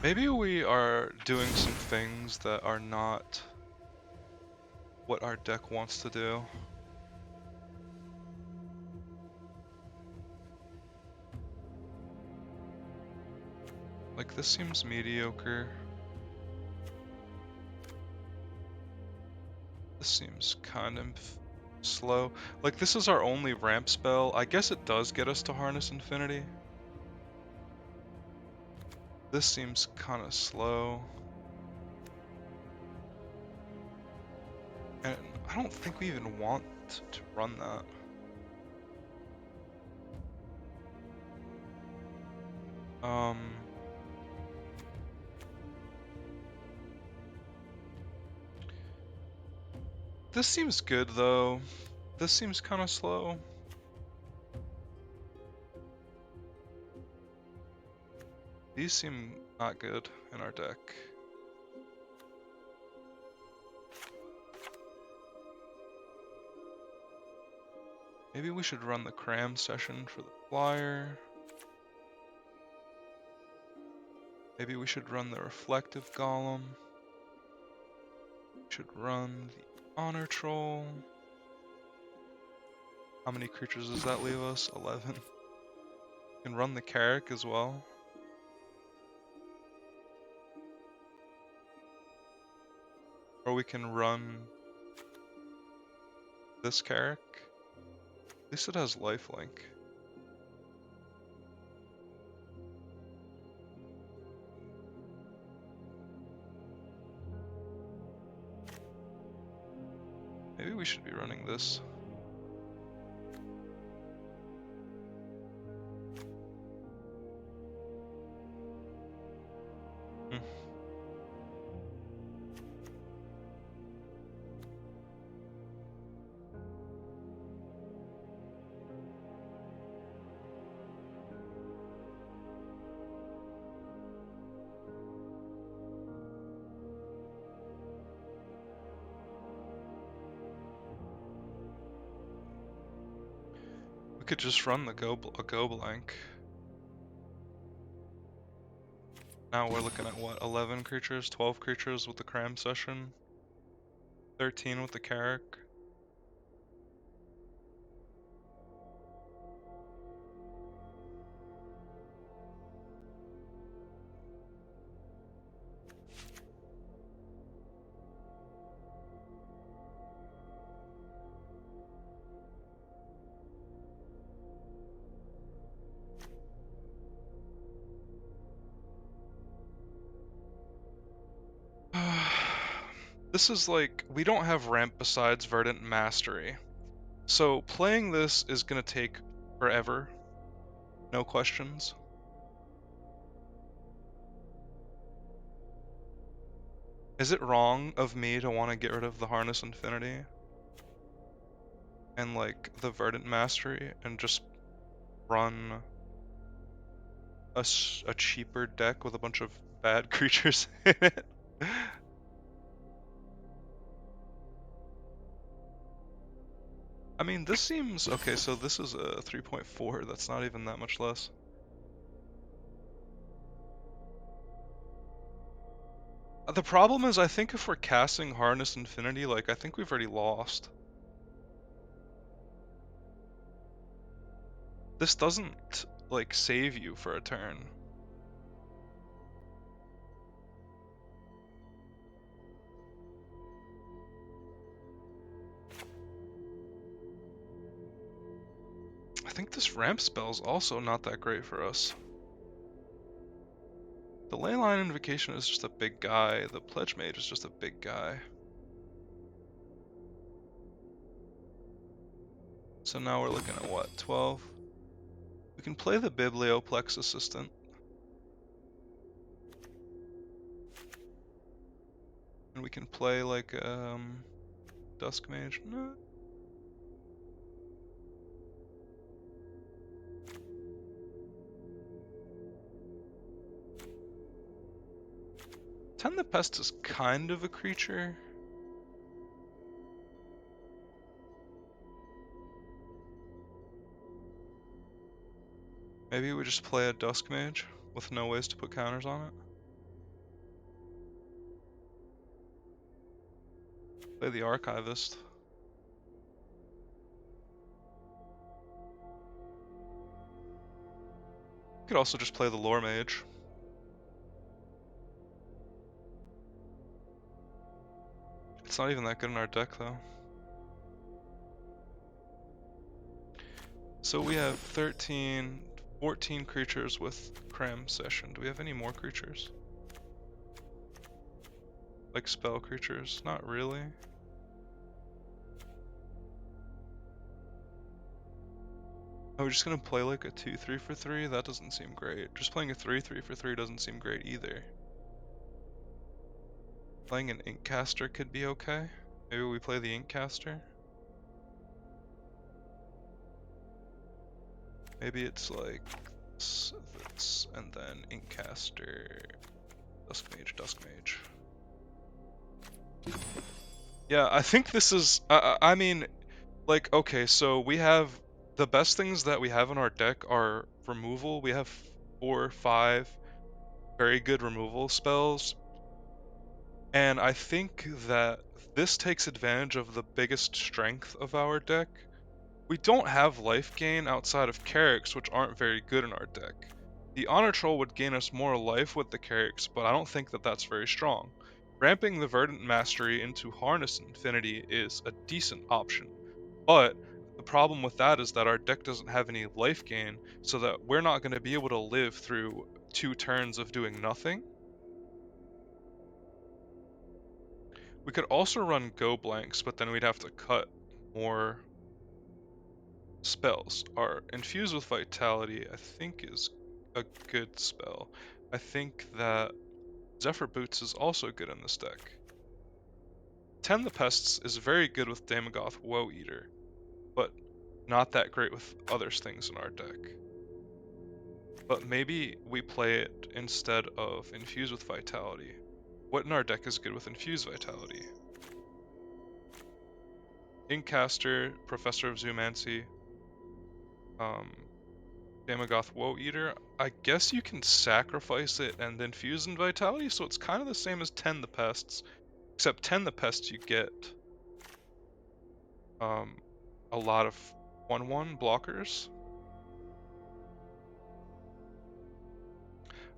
Maybe we are doing some things that are not what our deck wants to do. Like, this seems mediocre. This seems kind of slow. Like, this is our only ramp spell. I guess it does get us to Harness Infinity. This seems kind of slow. And I don't think we even want to run that. This seems good though. This seems kind of slow. These seem not good in our deck. Maybe we should run the cram session for the flyer. Maybe we should run the reflective golem. We should run Honor Troll. How many creatures does that leave us? 11. We can run the Carrick as well. Or we can run this Carrick. At least it has lifelink. Maybe we should be running this. Hmm. We could just run the go blank. Now we're looking at what, 11 creatures, 12 creatures with the cram session, 13 with the Carrick. This is like, we don't have ramp besides Verdant Mastery. So playing this is gonna take forever. No questions. Is it wrong of me to want to get rid of the Harness Infinity and like the Verdant Mastery and just run a cheaper deck with a bunch of bad creatures in it? I mean, this seems... Okay, so this is a 3.4. That's not even that much less. The problem is, I think if we're casting Harness Infinity, like, I think we've already lost. This doesn't, like, save you for a turn. I think this ramp spell's also not that great for us. The Leyline Invocation is just a big guy. The Pledge Mage is just a big guy. So now we're looking at what, 12? We can play the Biblioplex Assistant. And we can play like Dusk Mage. No. Tend the Pest is kind of a creature. Maybe we just play a Dusk Mage with no ways to put counters on it. Play the Archivist. We could also just play the Lore Mage. It's not even that good in our deck though. So we have 13, 14 creatures with Cram Session. Do we have any more creatures? Like spell creatures? Not really. Are we just gonna play like a 2-3 for 3? That doesn't seem great. Just playing a 3-3 for 3 doesn't seem great either. Playing an Inkcaster could be okay. Maybe we play the Inkcaster. Maybe it's like this, and then Inkcaster, Dusk Mage, Dusk Mage. Yeah, I think this is, I mean, like, okay, so we have, the best things that we have in our deck are removal. We have 4 or 5 very good removal spells. And I think that this takes advantage of the biggest strength of our deck. We don't have life gain outside of Carricks, which aren't very good in our deck. The Honor Troll would gain us more life with the Carricks, but I don't think that that's very strong. Ramping the Verdant Mastery into Harness Infinity is a decent option, but the problem with that is that our deck doesn't have any life gain, so that we're not going to be able to live through 2 turns of doing nothing. We could also run Go Blanks, but then we'd have to cut more spells. Our Infuse with Vitality, I think, is a good spell. I think that Zephyr Boots is also good in this deck. Tend the Pests is very good with Damogoth Woe Eater, but not that great with other things in our deck. But maybe we play it instead of Infuse with Vitality. What in our deck is good with Infuse Vitality? Inkcaster, Professor of Zoomancy, Damogoth Woe Eater. I guess you can sacrifice it and then fuse in Vitality, so it's kind of the same as Tend the Pests, except Tend the Pests you get a lot of 1/1 blockers.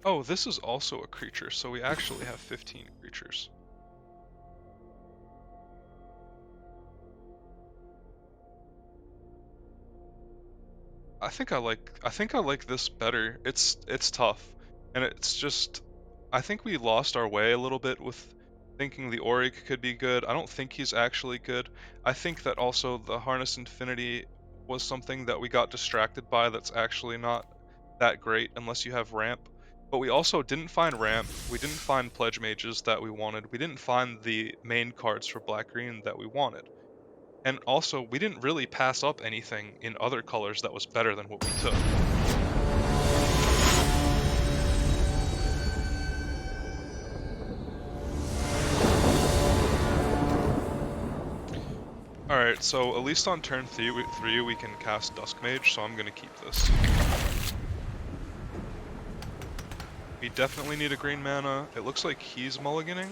Oh, this is also a creature, so we actually have 15 creatures. I think I like this better. It's tough, and it's just I think we lost our way a little bit with thinking the Auric could be good. I don't think he's actually good. I think that also the Harness Infinity was something that we got distracted by that's actually not that great unless you have ramp. But we also didn't find ramp. We didn't find pledge mages that we wanted. We didn't find the main cards for black green that we wanted. And also, we didn't really pass up anything in other colors that was better than what we took. Alright, so at least on turn 3 we can cast Dusk Mage, so I'm gonna keep this. We definitely need a green mana. It looks like he's mulliganing.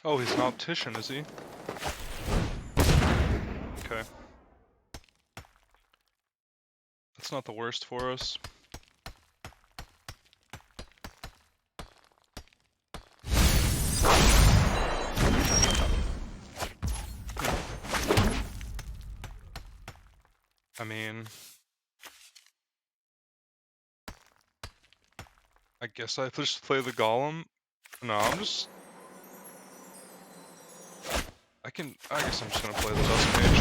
Oh, he's an optician, is he? Okay. That's not the worst for us. I mean, I guess I just play the Golem. No, I guess I'm just gonna play the Dusk Mage.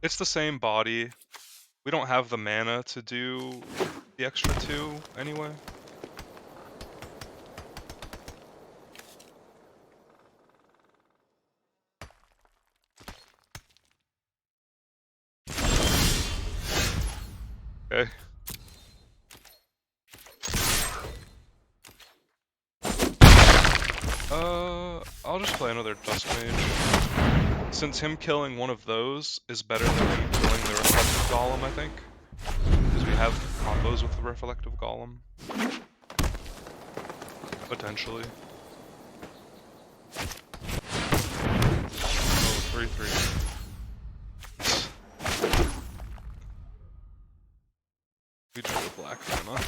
It's the same body. We don't have the mana to do the extra 2 anyway. Okay. I'll just play another Dusk Mage. Since him killing one of those is better than him killing the Reflective Golem, I think. Because we have combos with the Reflective Golem. Potentially. Oh, 3/3. We drew a black mana.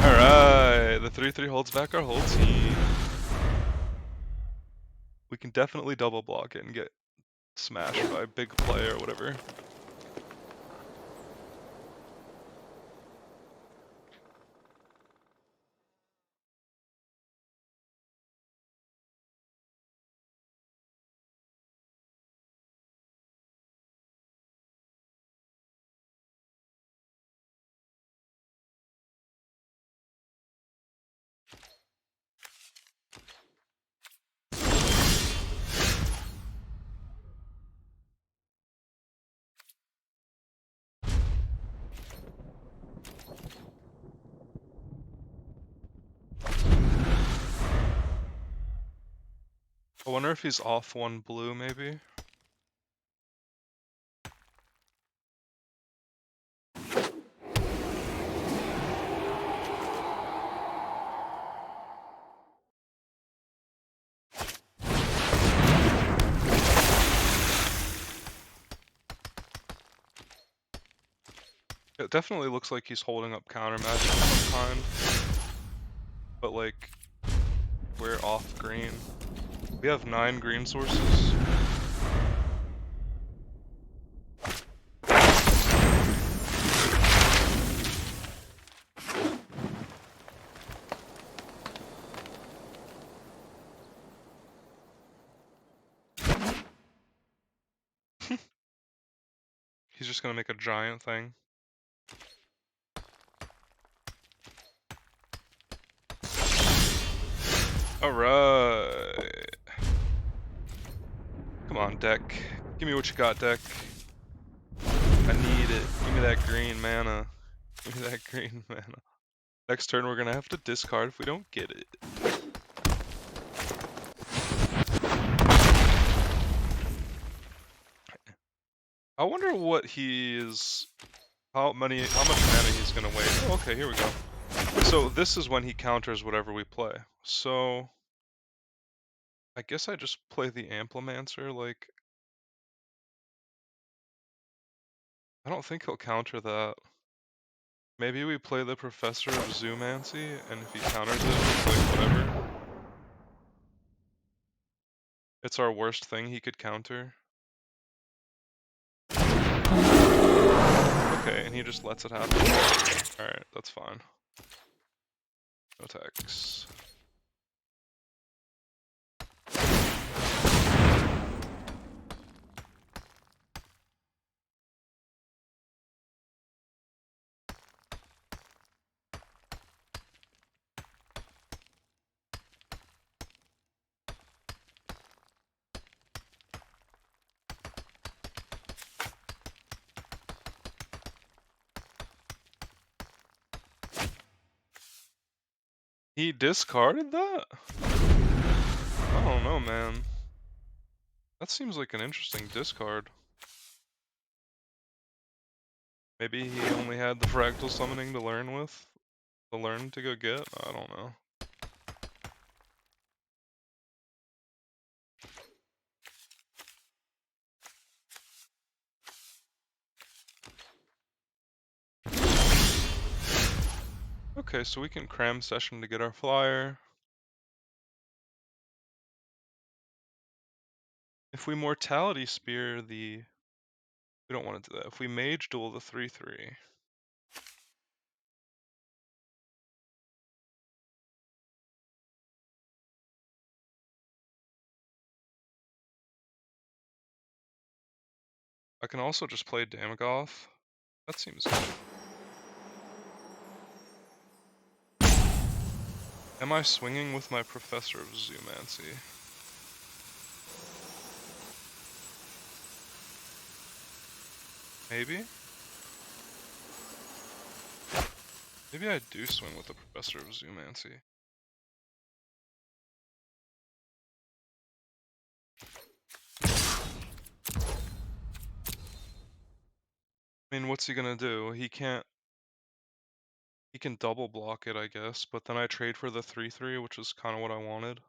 Alright, the 3/3 holds back our whole team. We can definitely double block it and get smashed by a big play or whatever. I wonder if he's off one blue, maybe? It definitely looks like he's holding up counter magic of some kind. But like, we're off green. We have 9 green sources. He's just gonna make a giant thing. Alright. Come on, deck. Give me what you got, deck. I need it. Give me that green mana. Give me that green mana. Next turn we're gonna have to discard if we don't get it. I wonder what he is... how much mana he's gonna waste. Oh, okay, here we go. So this is when he counters whatever we play. So... I guess I just play the Amplimancer, like... I don't think he'll counter that. Maybe we play the Professor of Zoomancy, and if he counters it, it's like whatever. It's our worst thing he could counter. Okay, and he just lets it happen. Alright, that's fine. No attacks. He discarded that? I don't know, man. That seems like an interesting discard. Maybe he only had the fractal summoning to learn with? To learn to go get? I don't know. Okay, so we can cram session to get our flyer. If we Mortality Spear the... We don't want to do that. If we Mage Duel the 3/3... I can also just play Damogoth. That seems good. Am I swinging with my Professor of Zoomancy? Maybe? Maybe I do swing with the Professor of Zoomancy. I mean, what's he gonna do? He can't... He can double block it, I guess, but then I trade for the 3/3, which is kind of what I wanted.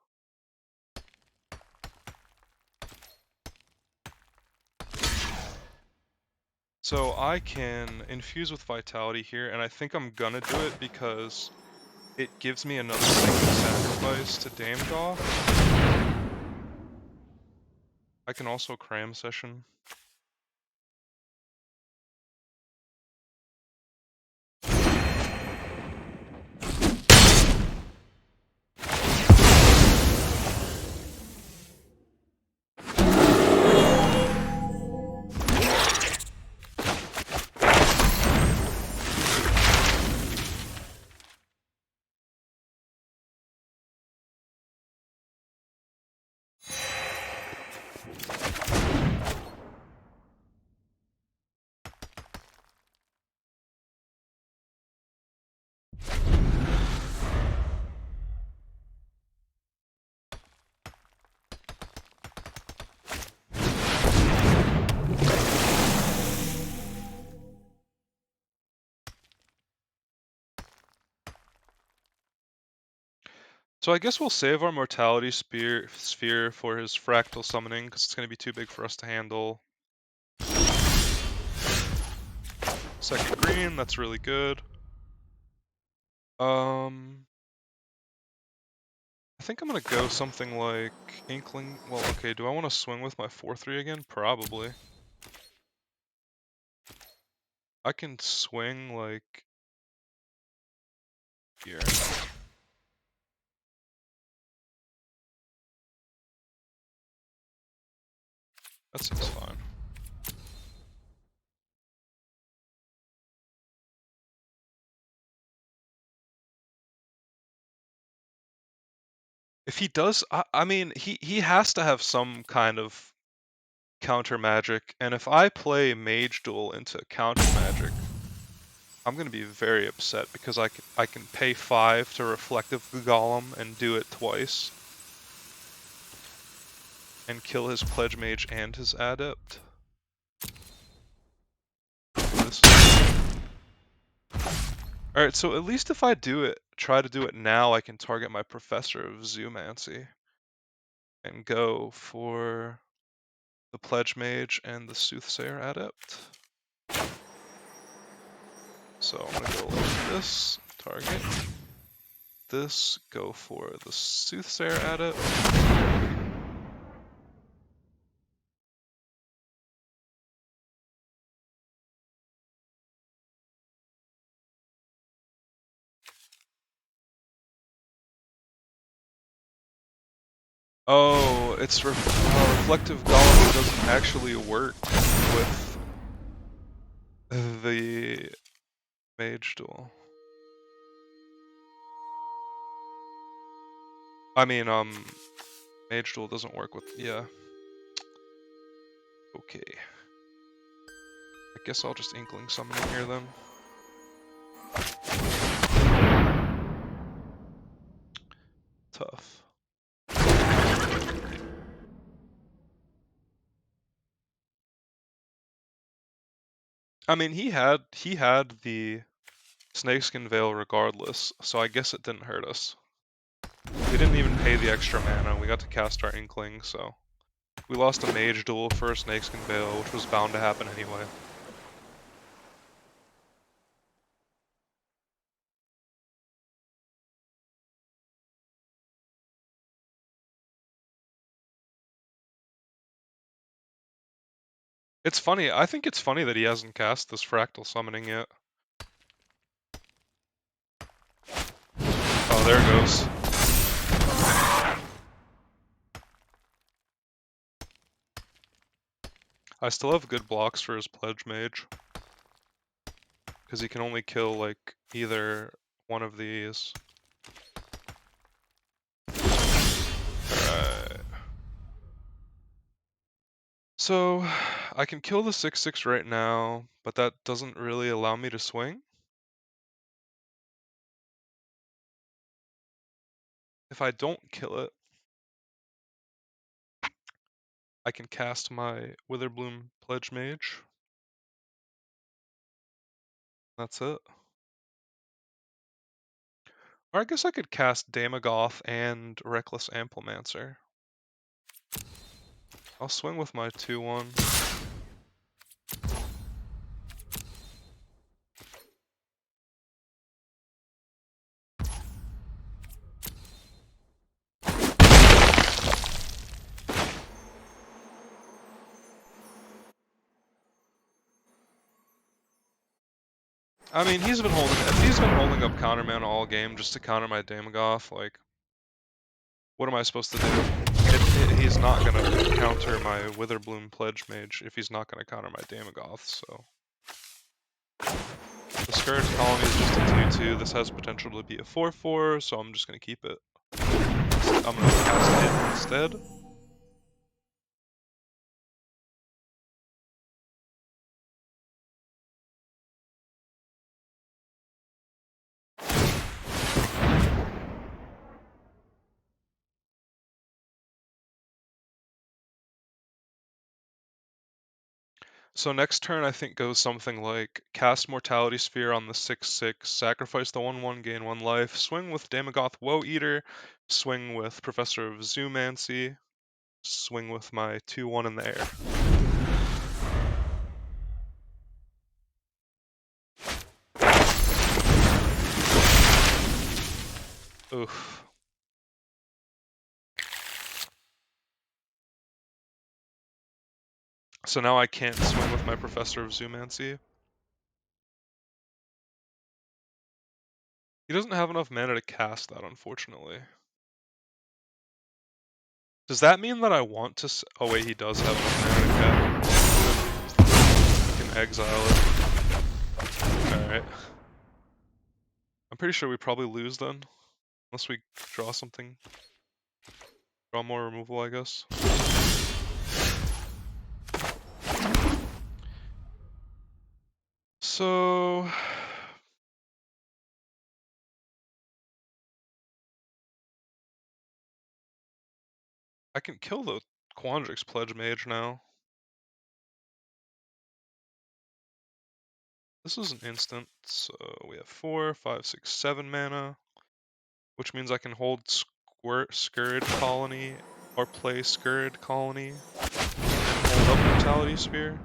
So I can infuse with Vitality here, and I think I'm gonna do it because it gives me another thing to sacrifice to Damogoth. I can also cram session. So I guess we'll save our Mortality Sphere for his Fractal Summoning, because it's going to be too big for us to handle. Second green, that's really good. I think I'm going to go something like Inkling. Well, okay, do I want to swing with my 4-3 again? Probably. I can swing like here. That seems fine. If he does, I mean, he has to have some kind of counter magic, and if I play Mage Duel into counter magic, I'm gonna be very upset because I can pay 5 to Reflective Golem and do it twice, and kill his Pledge Mage and his Adept. Alright, so at least if I try to do it now, I can target my Professor of Zoomancy and go for the Pledge Mage and the Soothsayer Adept. So I'm gonna go like this, target. This, go for the Soothsayer Adept. Oh, it's Reflective Golem doesn't actually work with the Mage Duel. I mean, Mage Duel doesn't work with, yeah. Okay. I guess I'll just Inkling Summon in here then. Tough. I mean, he had the Snakeskin Veil regardless, so I guess it didn't hurt us. We didn't even pay the extra mana, we got to cast our Inkling, so... We lost a Mage Duel for a Snakeskin Veil, which was bound to happen anyway. It's funny, I think it's funny that he hasn't cast this Fractal Summoning yet. Oh, there it goes. I still have good blocks for his Pledge Mage. Because he can only kill, like, either one of these. Alright. So, I can kill the 6/6 right now, but that doesn't really allow me to swing. If I don't kill it, I can cast my Witherbloom Pledge Mage. That's it. Or I guess I could cast Damogoth and Reckless Amplemancer. I'll swing with my 2/1. I mean, if he's been holding up counter mana all game just to counter my Damogoth, like, what am I supposed to do? He's not gonna counter my Witherbloom Pledge Mage if he's not gonna counter my Damogoth, so. The Scourge Colony is just a 2/2, this has potential to be a 4/4, so I'm just gonna keep it. I'm gonna cast it instead. So next turn I think goes something like cast Mortality Sphere on the 6/6, sacrifice the 1/1, gain 1 life, swing with Damogoth Woe Eater, swing with Professor of Zoomancy, swing with my 2/1 in the air. Oof. So now I can't swing with my Professor of Zoomancy. He doesn't have enough mana to cast that, unfortunately. Does that mean that I want to oh wait, he does have enough mana to cast. I can exile it. Alright. I'm pretty sure we probably lose then. Unless we draw something. Draw more removal, I guess. So... I can kill the Quandrix Pledge Mage now. This is an instant, so we have 4, 5, 6, 7 mana. Which means I can hold Scourge Colony, or play Scourge Colony, and hold up Mortality Sphere.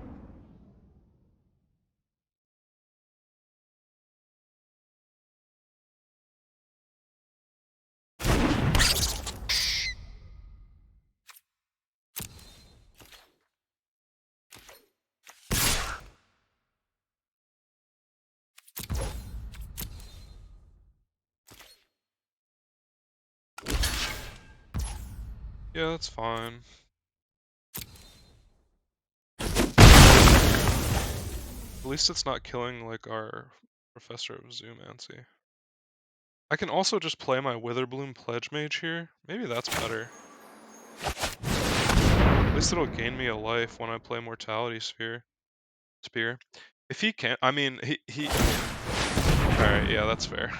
Yeah, that's fine. At least it's not killing, like, our Professor of Zoomancy. I can also just play my Witherbloom Pledge Mage here. Maybe that's better. At least it'll gain me a life when I play Mortality Spear. If he can't, I mean, he... Alright, yeah, that's fair.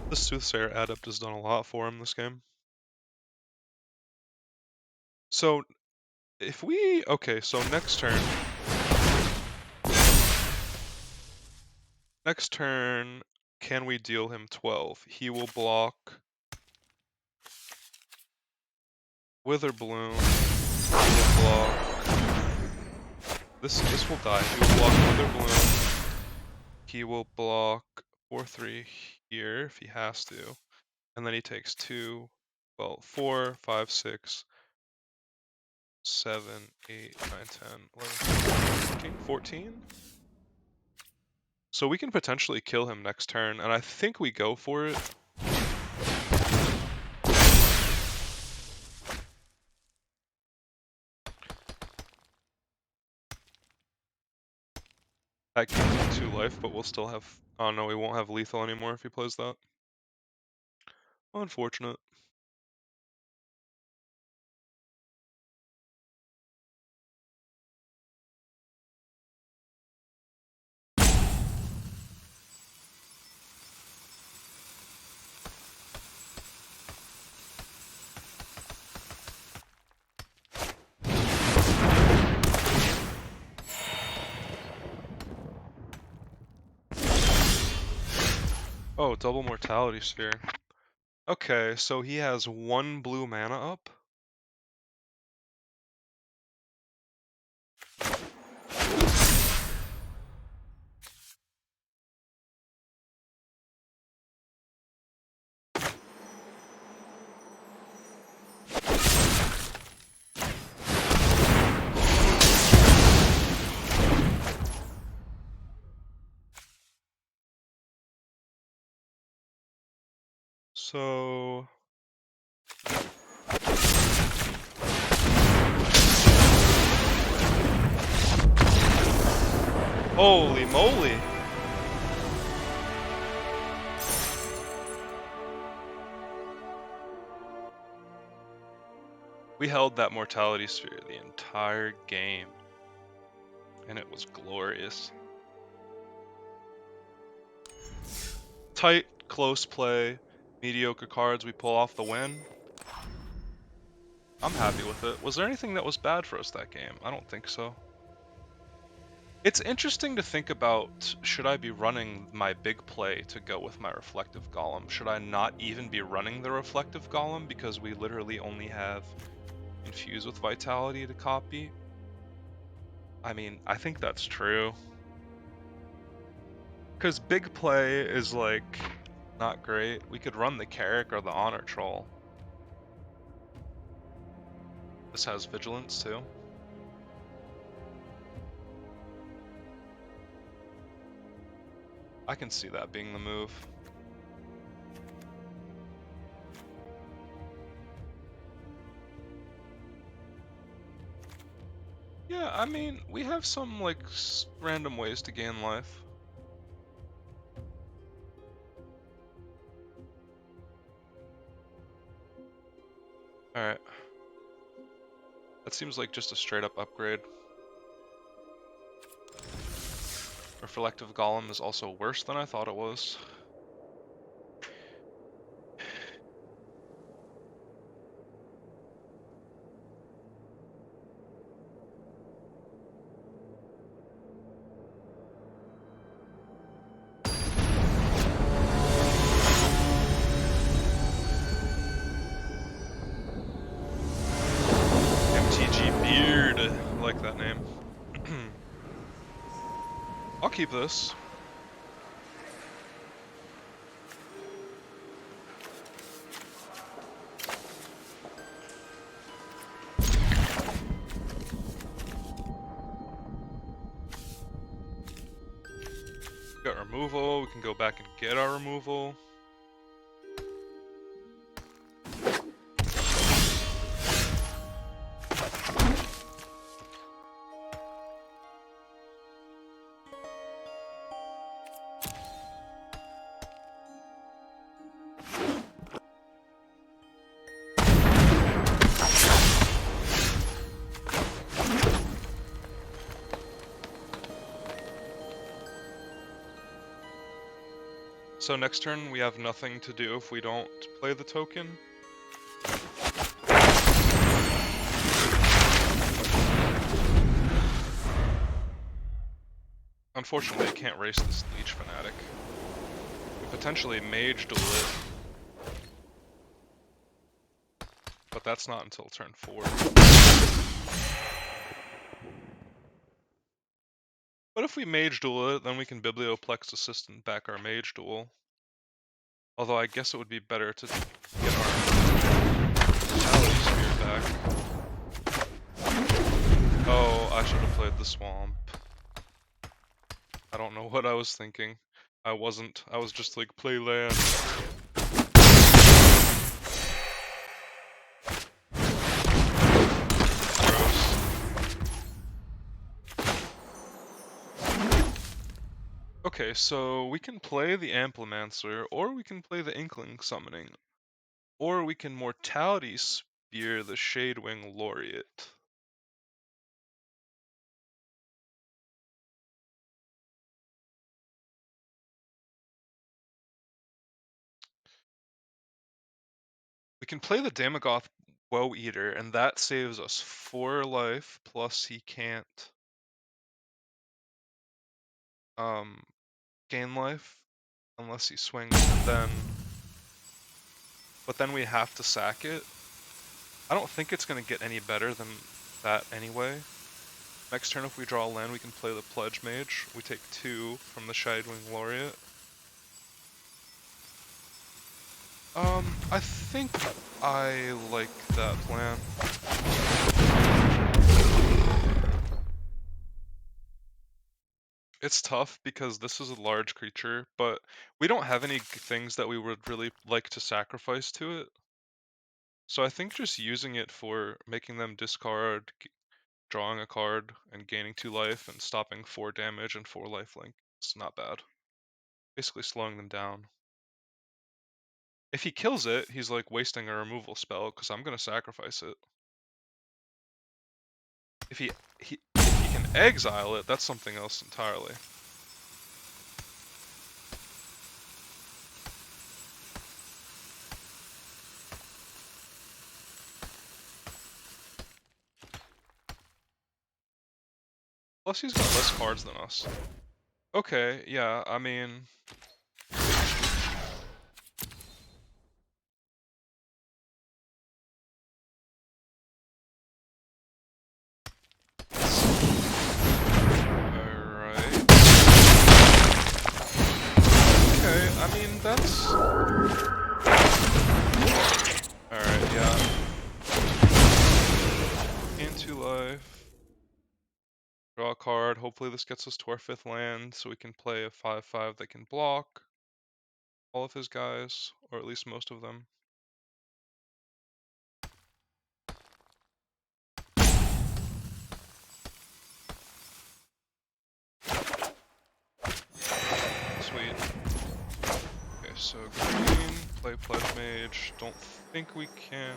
The Soothsayer Adept has done a lot for him this game. So, if we... Okay, so next turn... Next turn, can we deal him 12? He will block... Witherbloom. He will block... This will die. He will block Witherbloom. He will block 4/3 here if he has to. And then he takes 2, well, 4, 5, 6, 7, 8, 9, 10, 11, 13, 14? So we can potentially kill him next turn, and I think we go for it. That gives him 2 life, but we'll still have... Oh no, we won't have lethal anymore if he plays that. Unfortunate. Oh, double Mortality Sphere. Okay, so he has 1 blue mana up. So... Holy moly! We held that Mortality Sphere the entire game. And it was glorious. Tight, close play. mediocre cards, we pull off the win. I'm happy with it. Was there anything that was bad for us that game? I don't think so. It's interesting to think about, should I be running my big play to go with my Reflective Golem? Should I not even be running the Reflective Golem because we literally only have Infuse with Vitality to copy? I mean, I think that's true. Because big play is like, not great. We could run the Carrick or the Honor Troll. This has Vigilance too. I can see that being the move. Yeah, I mean, we have some like random ways to gain life. Alright. That seems like just a straight up upgrade. Reflective Golem is also worse than I thought it was. MTG Beard, I like that name. I'll keep this. Got removal, we can go back and get our removal. So next turn we have nothing to do if we don't play the token. Unfortunately, I can't race this Leech Fanatic. We potentially Mage Duel it. But that's not until turn 4. But if we Mage Duel it, then we can Biblioplex Assistant back our Mage Duel. Although I guess it would be better to get our Vitality Sphere back. Oh, I should have played the Swamp. I don't know what I was thinking. I wasn't. I was just like, play land. Gross. Okay, so we can play the Amplimancer, or we can play the Inkling Summoning, or we can Mortality Spear the Shadewing Laureate. We can play the Damogoth Woe Eater, and that saves us 4 life, plus he can't gain life unless he swings, but then we have to sack it. I don't think it's going to get any better than that anyway. Next turn, if we draw a land, we can play the Pledge Mage. We take 2 from the Shadewing Laureate. I think I like that plan. It's tough because this is a large creature, but we don't have any things that we would really like to sacrifice to it. So I think just using it for making them discard, drawing a card, and gaining 2 life, and stopping 4 damage and 4 lifelink is not bad. Basically slowing them down. If he kills it, he's like wasting a removal spell, because I'm going to sacrifice it. If he can exile it, that's something else entirely. Plus he's got less cards than us. Okay, yeah, I mean... Alright. Okay, I mean, that's... Alright, yeah. Gain 2 life. Draw a card. Hopefully this gets us to our 5th land, so we can play a 5/5 that can block all of his guys, or at least most of them. Sweet. Okay, so green, play Pledge Mage. Don't think we can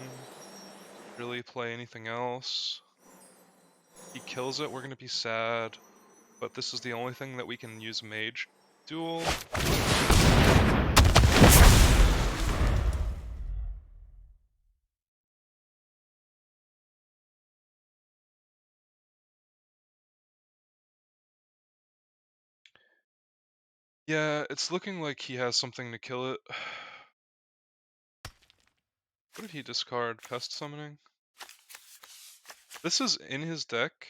really play anything else. He kills it, we're gonna be sad. But this is the only thing that we can use Mage Duel. Yeah, it's looking like he has something to kill it. What did he discard? Pest Summoning? This is in his deck.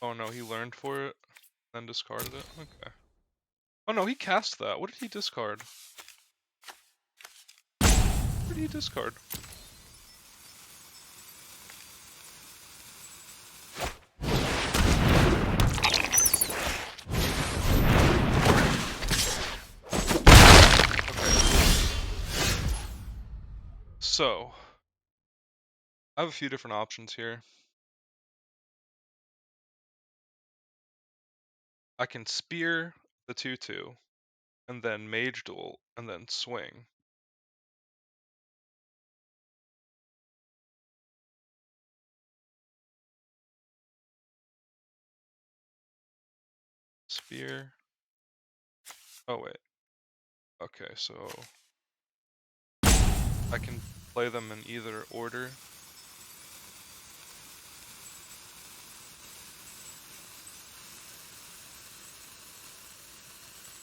Oh no, he learned for it, then discarded it. Okay. Oh no, he cast that. What did he discard? What did he discard? So, I have a few different options here. I can spear the 2/2, and then Mage Duel, and then swing. Spear. Oh wait. Okay, so I can play them in either order.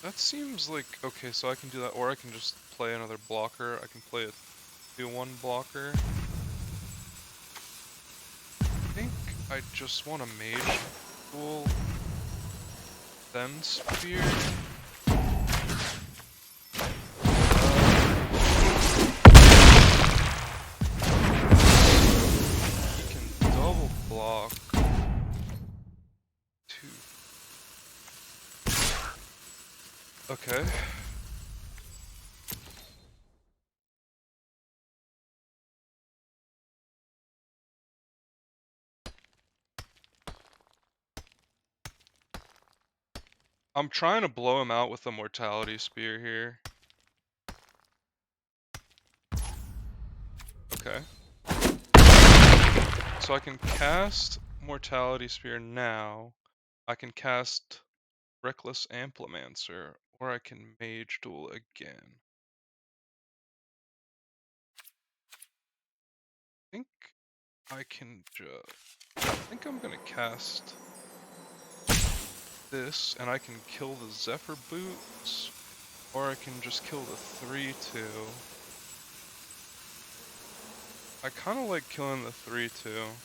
That seems like, okay, so I can do that, or I can just play another blocker. I can play a 2/1 blocker. I think I just want a Mage Duel, then Spear. He can double block 2. Okay. I'm trying to blow him out with the Mortality Spear here. Okay. So I can cast Mortality Spear now. I can cast Reckless Amplimancer, or I can Mage Duel again. I think I can I think I'm gonna cast this, and I can kill the Zephyr Boots, or I can just kill the 3/2. I kinda like killing the 3/2.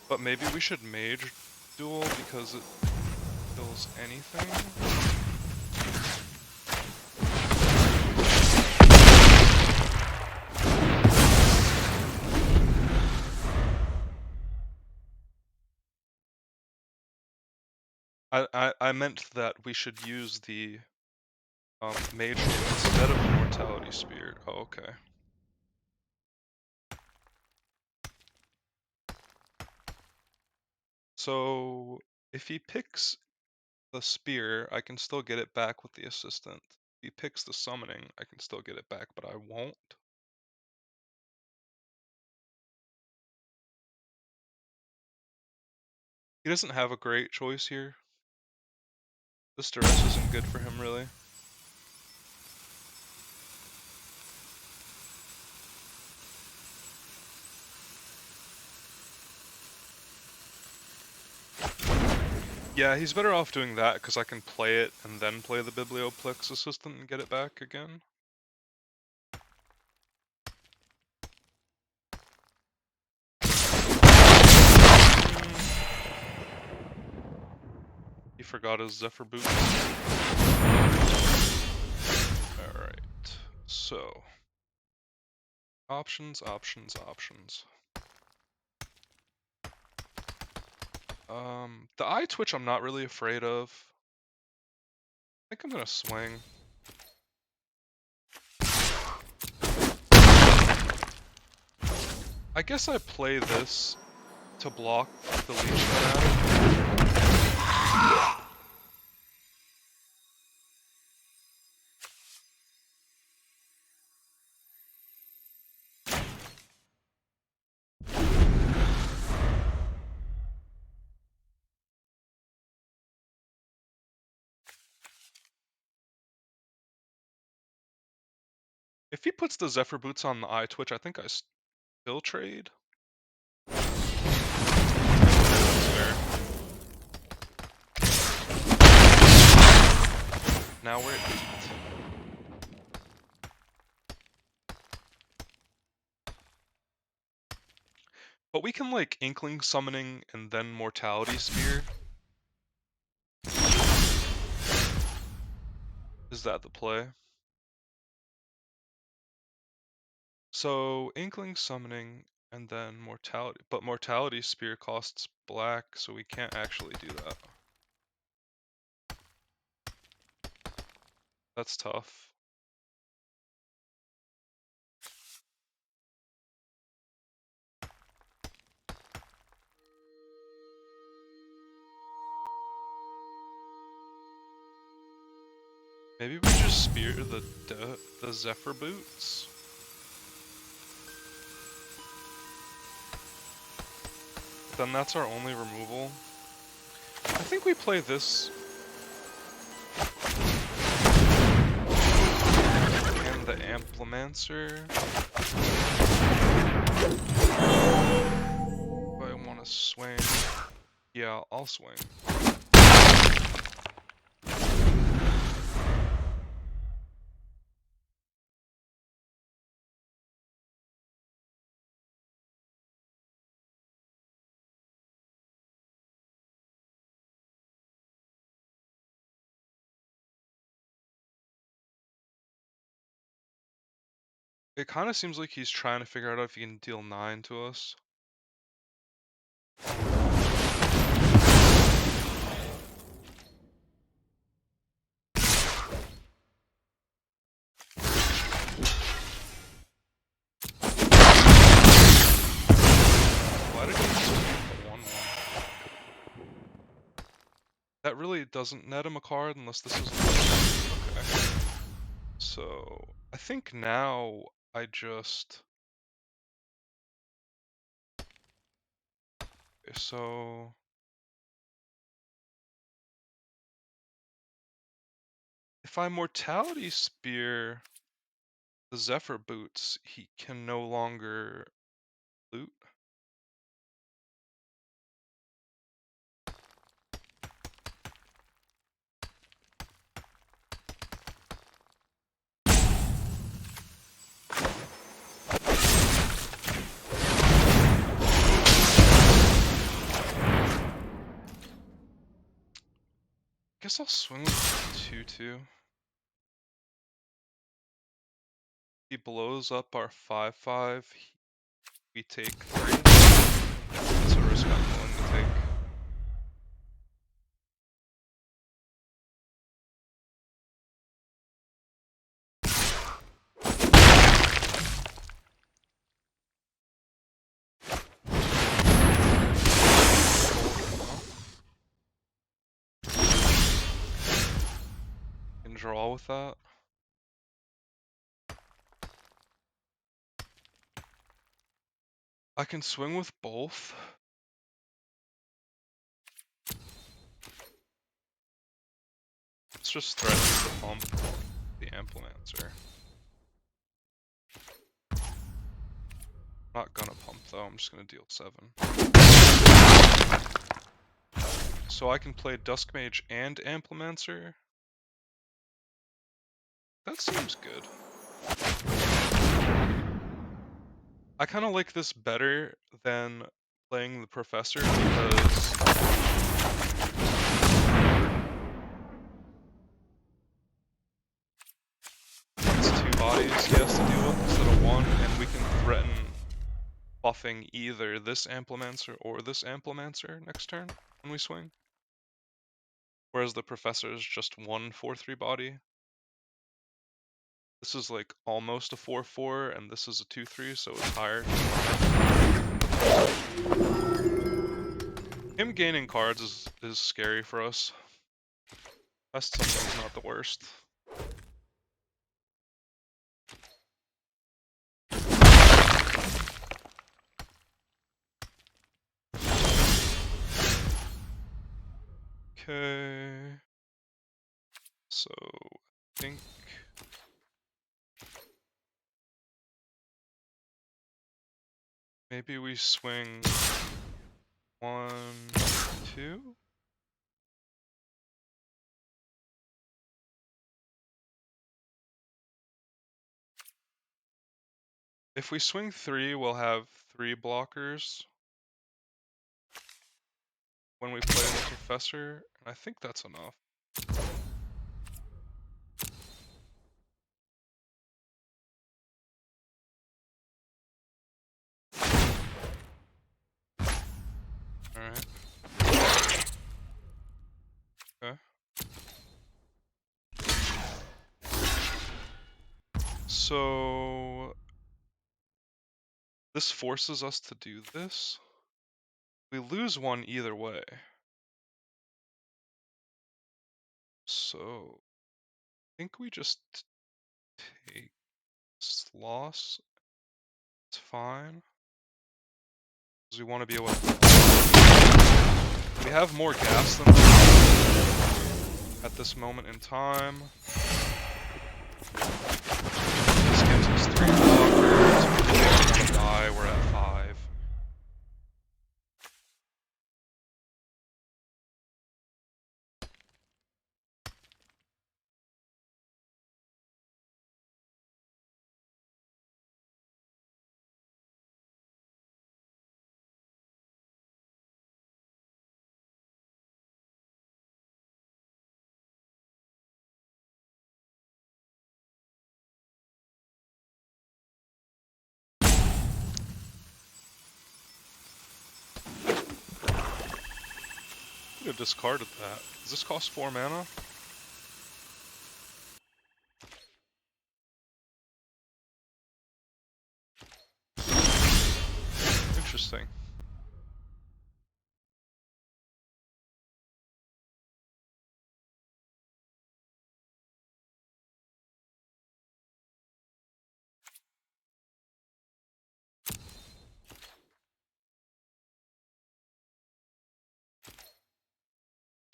But maybe we should Mage Duel because it kills anything? I meant that we should use the Mage Duel instead of the Mortality Spear. Oh, okay. So if he picks the Spear, I can still get it back with the Assistant. If he picks the Summoning, I can still get it back, but I won't. He doesn't have a great choice here. This duress isn't good for him, really. Yeah, he's better off doing that because I can play it and then play the Biblioplex Assistant and get it back again. He forgot his Zephyr Boots. Alright, so... Options, options, options. The eye twitch I'm not really afraid of. I think I'm gonna swing. I guess I play this to block the Leech Fanatic. If he puts the Zephyr Boots on the eye twitch, I think I still trade. Now we're at 8. But we can like Inkling Summoning and then Mortality Spear. Is that the play? So Inkling Summoning and then Mortality, but Mortality Spear costs black, so we can't actually do that. That's tough. Maybe we just spear the Zephyr Boots. Then that's our only removal. I think we play this. And the Amplimancer. Do I want to swing? Yeah, I'll swing. It kind of seems like he's trying to figure out if he can deal 9 to us. Why did he just make a 1/1? That really doesn't net him a card unless this is okay. So I think now I just so if I Mortality Spear the Zephyr Boots, he can no longer loot. Guess I'll swing with 2/2. He blows up our 5/5. We take 3. That's a risk I'm willing to take. Can draw with that. I can swing with both. Let's just threaten to pump the Amplimancer. I'm not gonna pump though, I'm just gonna deal 7. So I can play Dusk Mage and Amplimancer? That seems good. I kind of like this better than playing the Professor because it's 2 bodies he has to deal with instead of 1, and we can threaten buffing either this Amplimancer or this Amplimancer next turn when we swing. Whereas the Professor is just 1 4/3 body. This is like almost a 4/4, and this is a 2/3, so it's higher. Him gaining cards is scary for us. Best something's not the worst. Okay. So, I think maybe we swing 1, 2? If we swing 3, we'll have 3 blockers when we play the Professor, and I think that's enough. Alright. Okay. So this forces us to do this. We lose 1 either way. So I think we just take this loss. It's fine. Because we want to be able to... We have more gas than them at this moment in time. This gives us 3 blockers. If we want to die, we're at 5. Could have discarded that. Does this cost 4 mana? Interesting.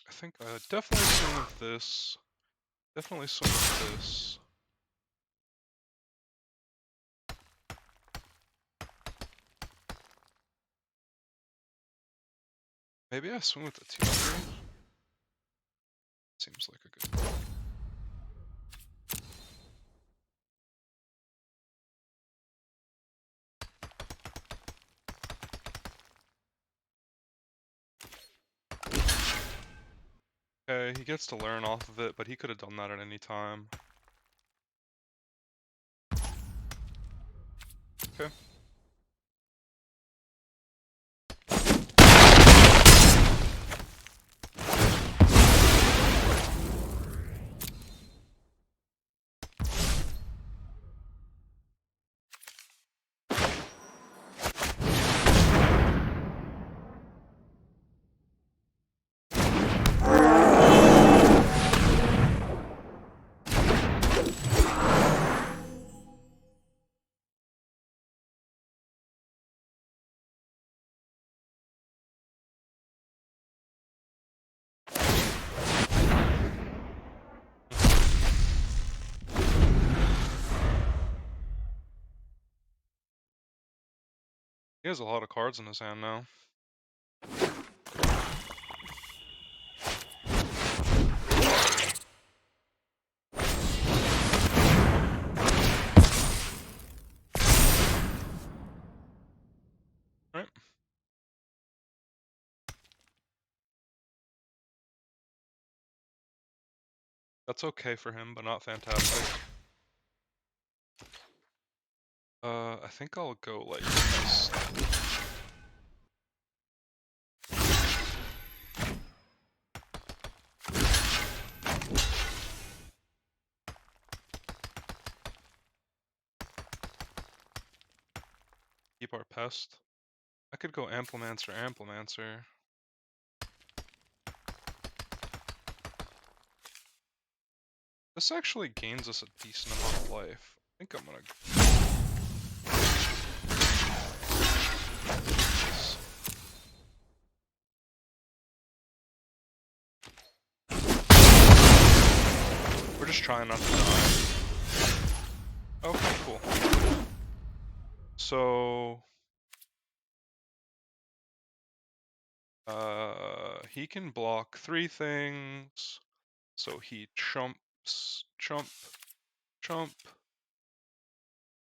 I think definitely swing with this. Definitely swing with this. Maybe I swing with the 2/3. Seems like a good call. Okay, he gets to learn off of it, but he could have done that at any time. Okay. He has a lot of cards in his hand now. That's okay for him, but not fantastic. I think I'll go like this. Keep our pest. I could go Amplimancer. This actually gains us a decent amount of life. I think I'm gonna... We're just trying not to die. Okay, cool. So... he can block 3 things. So he chumps, chump, chump,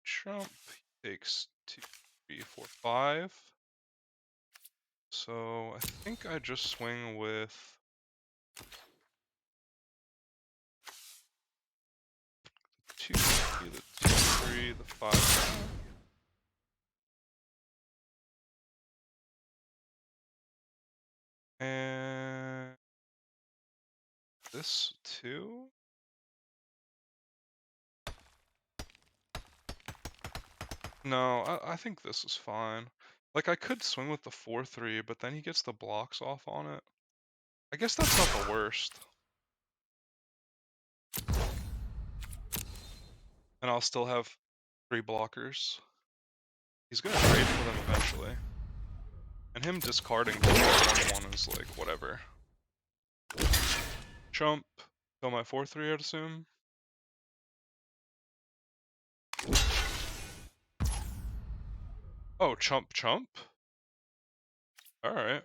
chump. He takes 2, 3, 4, 5. So I think I just swing with... the 2, 3, the 5. And this 2? No, I think this is fine. Like, I could swing with the 4-3, but then he gets the blocks off on it. I guess that's not the worst. And I'll still have 3 blockers. He's gonna trade for them eventually. And him discarding the 1-1 is like, whatever. Chump. Kill my 4-3, I'd assume. Oh, chump chump? Alright.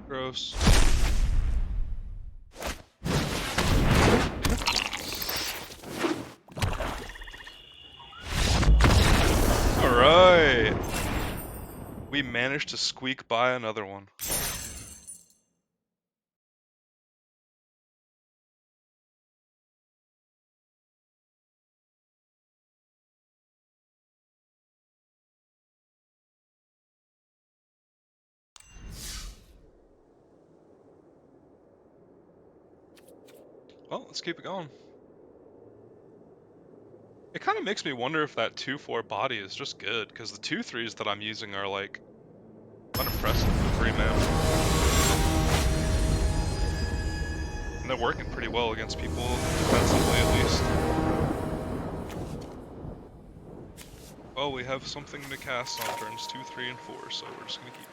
Gross. Alright! We managed to squeak by another one. Well, let's keep it going. It kind of makes me wonder if that 2-4 body is just good, because the 2-3s that I'm using are like unimpressive for 3-man. And they're working pretty well against people, defensively at least. Well, we have something to cast on turns 2, 3, and 4, so we're just gonna keep.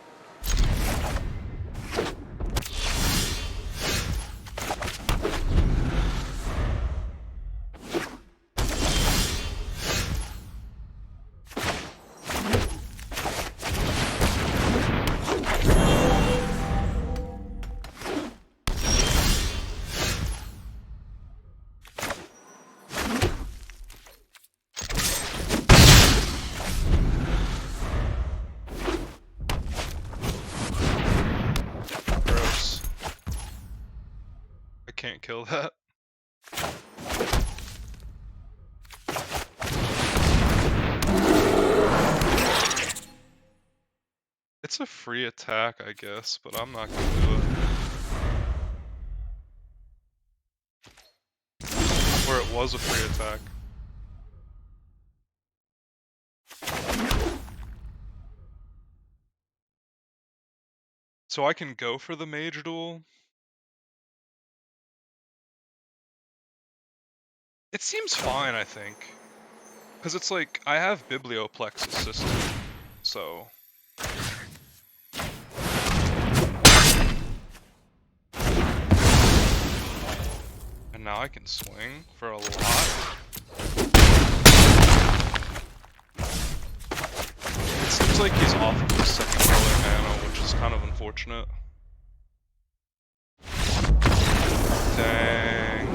Can't kill that. It's a free attack, I guess, but I'm not gonna do it. Or it was a free attack. So I can go for the mage duel. It seems fine, I think. Because it's like, I have Biblioplex's system, so... And And now I can swing for a lot. It seems like he's off of his second color mana, which is kind of unfortunate. Dang.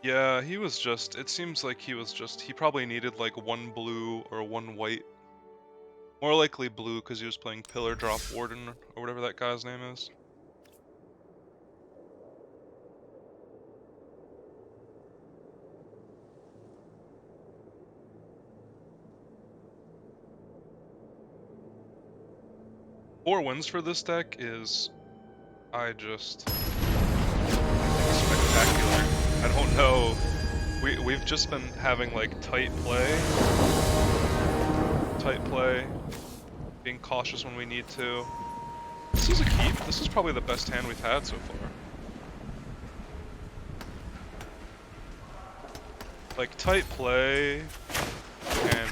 Yeah, he was just, it seems like he was just, he probably needed like one blue or one white. More likely blue because he was playing Pillar Drop Warden or whatever that guy's name is. Four wins for this deck is, I just, spectacular. I don't know. We've just been having like tight play, being cautious when we need to. This is a keep. This is probably the best hand we've had so far. Like tight play and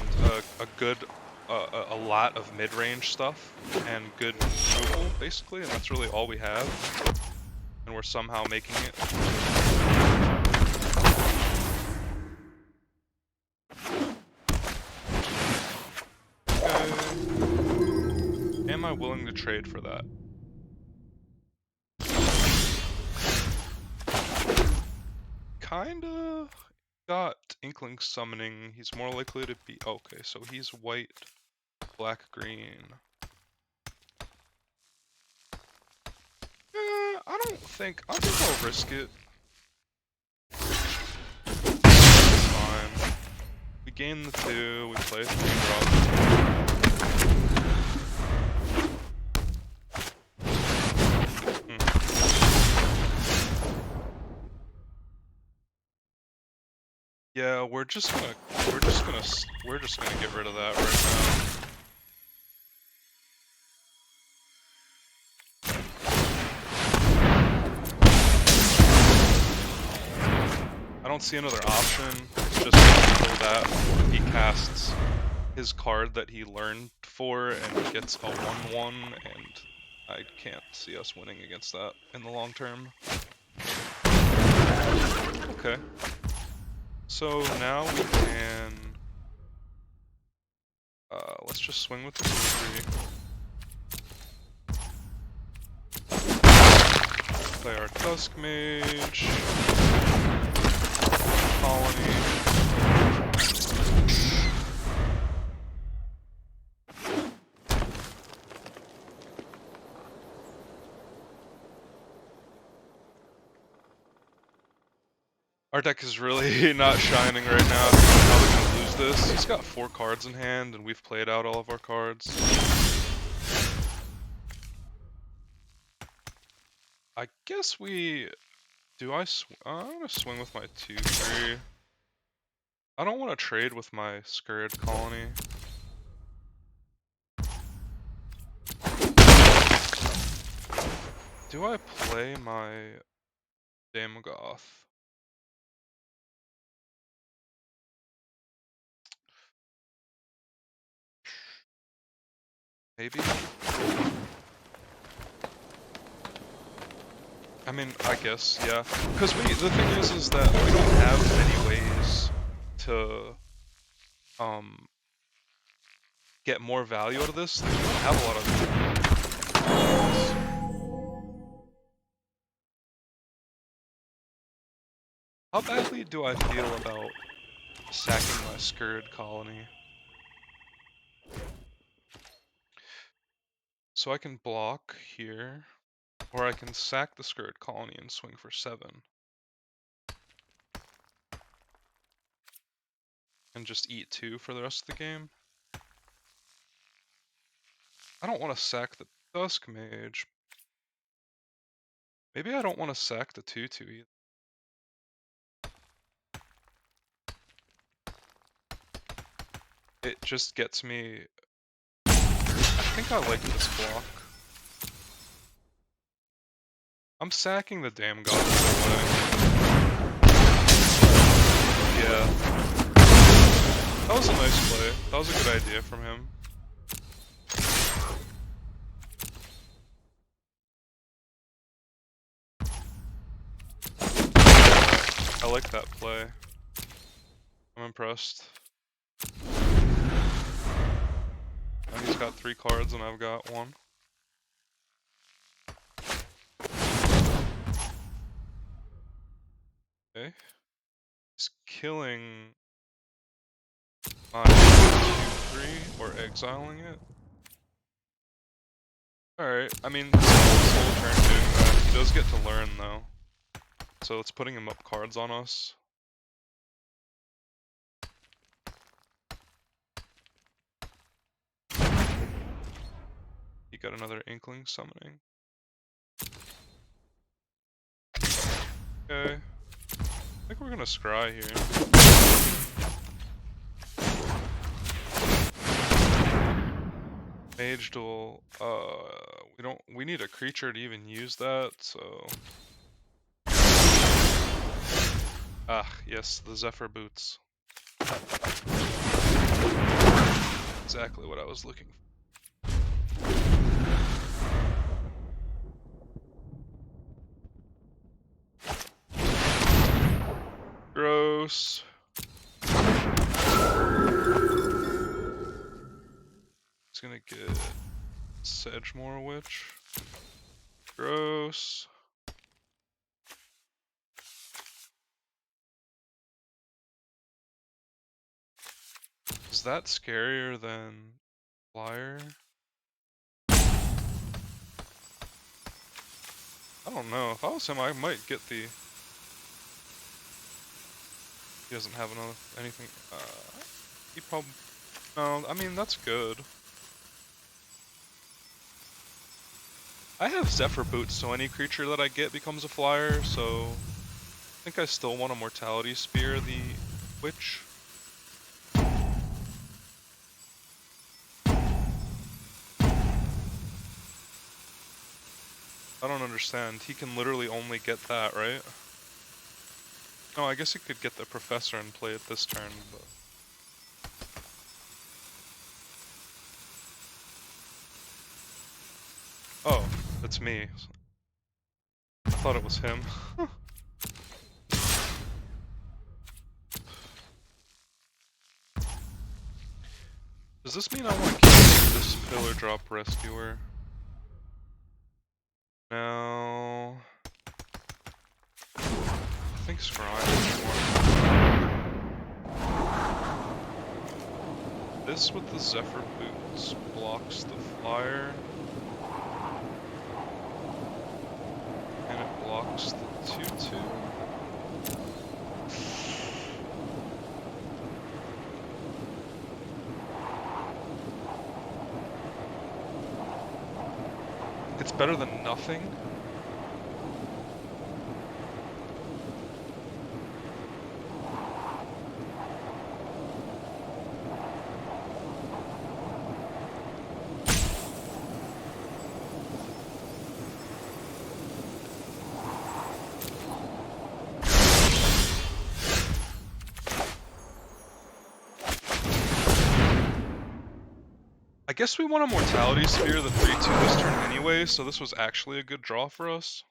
a lot of mid-range stuff and good removal basically, and that's really all we have. And we're somehow making it. Am I willing to trade for that? Kinda got Inkling Summoning. He's more likely to be... Okay, so he's white, black, green. I think I'll risk it. It's fine. We gain the 2, we play 3 drop. Yeah, we're just gonna get rid of that right now. I don't see another option. It's just so that he casts his card that he learned for and gets a 1/1, and I can't see us winning against that in the long term. Okay. So now we can... let's just swing with the 2/3. Play our Dusk Mage. Colony. Our deck is really not shining right now. I think we're probably gonna lose this. He's got 4 cards in hand, and we've played out all of our cards. I guess we... I'm gonna swing with my 2/3. I don't want to trade with my Scurrid Colony. Do I play my Damogoth? Maybe? I mean, I guess, yeah. Because the thing is that we don't have many ways to, get more value out of this. We don't have a lot of... How badly do I feel about sacking my Scurrid Colony? So I can block here, or I can sack the Scurrid Colony and swing for 7. And just eat 2 for the rest of the game. I don't want to sack the Dusk Mage. Maybe I don't want to sack the 2/2 either. It just gets me... I think I like this block. I'm sacking the damn god away. Yeah. That was a nice play. That was a good idea from him. I like that play. I'm impressed. Now he's got 3 cards and I've got 1. Okay. He's killing my 2-3 or exiling it. Alright, I mean, this whole turn doing that. He does get to learn though. So it's putting him up cards on us. He got another Inkling summoning. Okay. I think we're gonna scry here. Mage Duel, we need a creature to even use that, so... Ah, yes, the Zephyr Boots. Exactly what I was looking for. Gross. He's gonna get Sedgemoor Witch. Gross. Is that scarier than Flyer? I don't know. If I was him, I might get the... He doesn't have anything. He probably... No, I mean, that's good. I have Zephyr Boots, so any creature that I get becomes a flyer, so... I think I still want a Mortality Spear the Witch. I don't understand. He can literally only get that, right? No, I guess he could get the Professor and play it this turn, but... Oh, it's me. I thought it was him. Does this mean I want to keep this Pillar Drop Rescuer? No... I think Scry is more. This with the Zephyr Boots blocks the flyer. And it blocks the 2/2. It's better than nothing. I guess we want a Mortality Spear the 3/2 this turn anyway, so this was actually a good draw for us.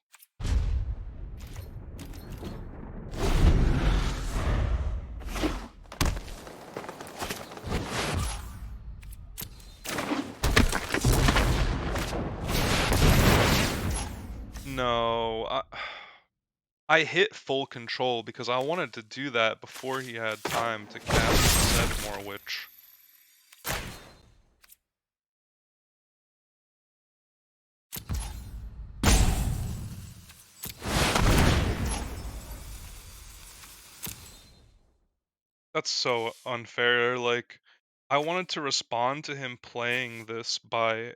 No, I hit full control because I wanted to do that before he had time to cast Sedgemoor Witch. That's so unfair, like, I wanted to respond to him playing this by...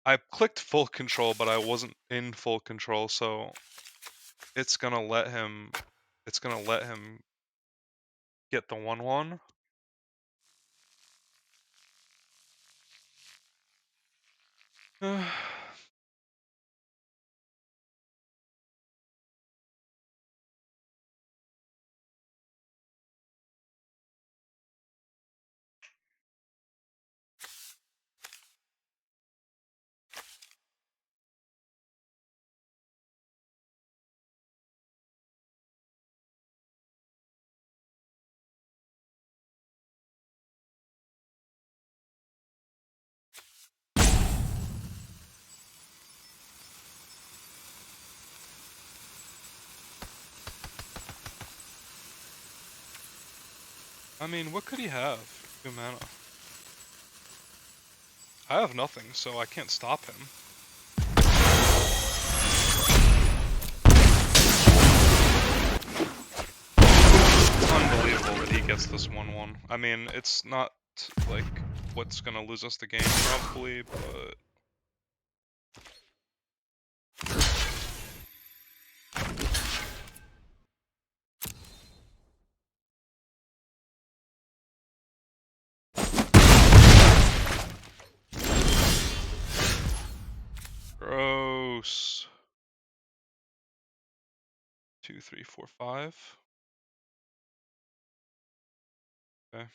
I clicked full control, but I wasn't in full control, so it's gonna let him get the 1/1. I mean, what could he have? 2 mana. I have nothing, so I can't stop him. It's unbelievable that he gets this 1/1. I mean, it's not, like, what's gonna lose us the game, probably, but... Gross. 2, 3, 4, 5. Okay.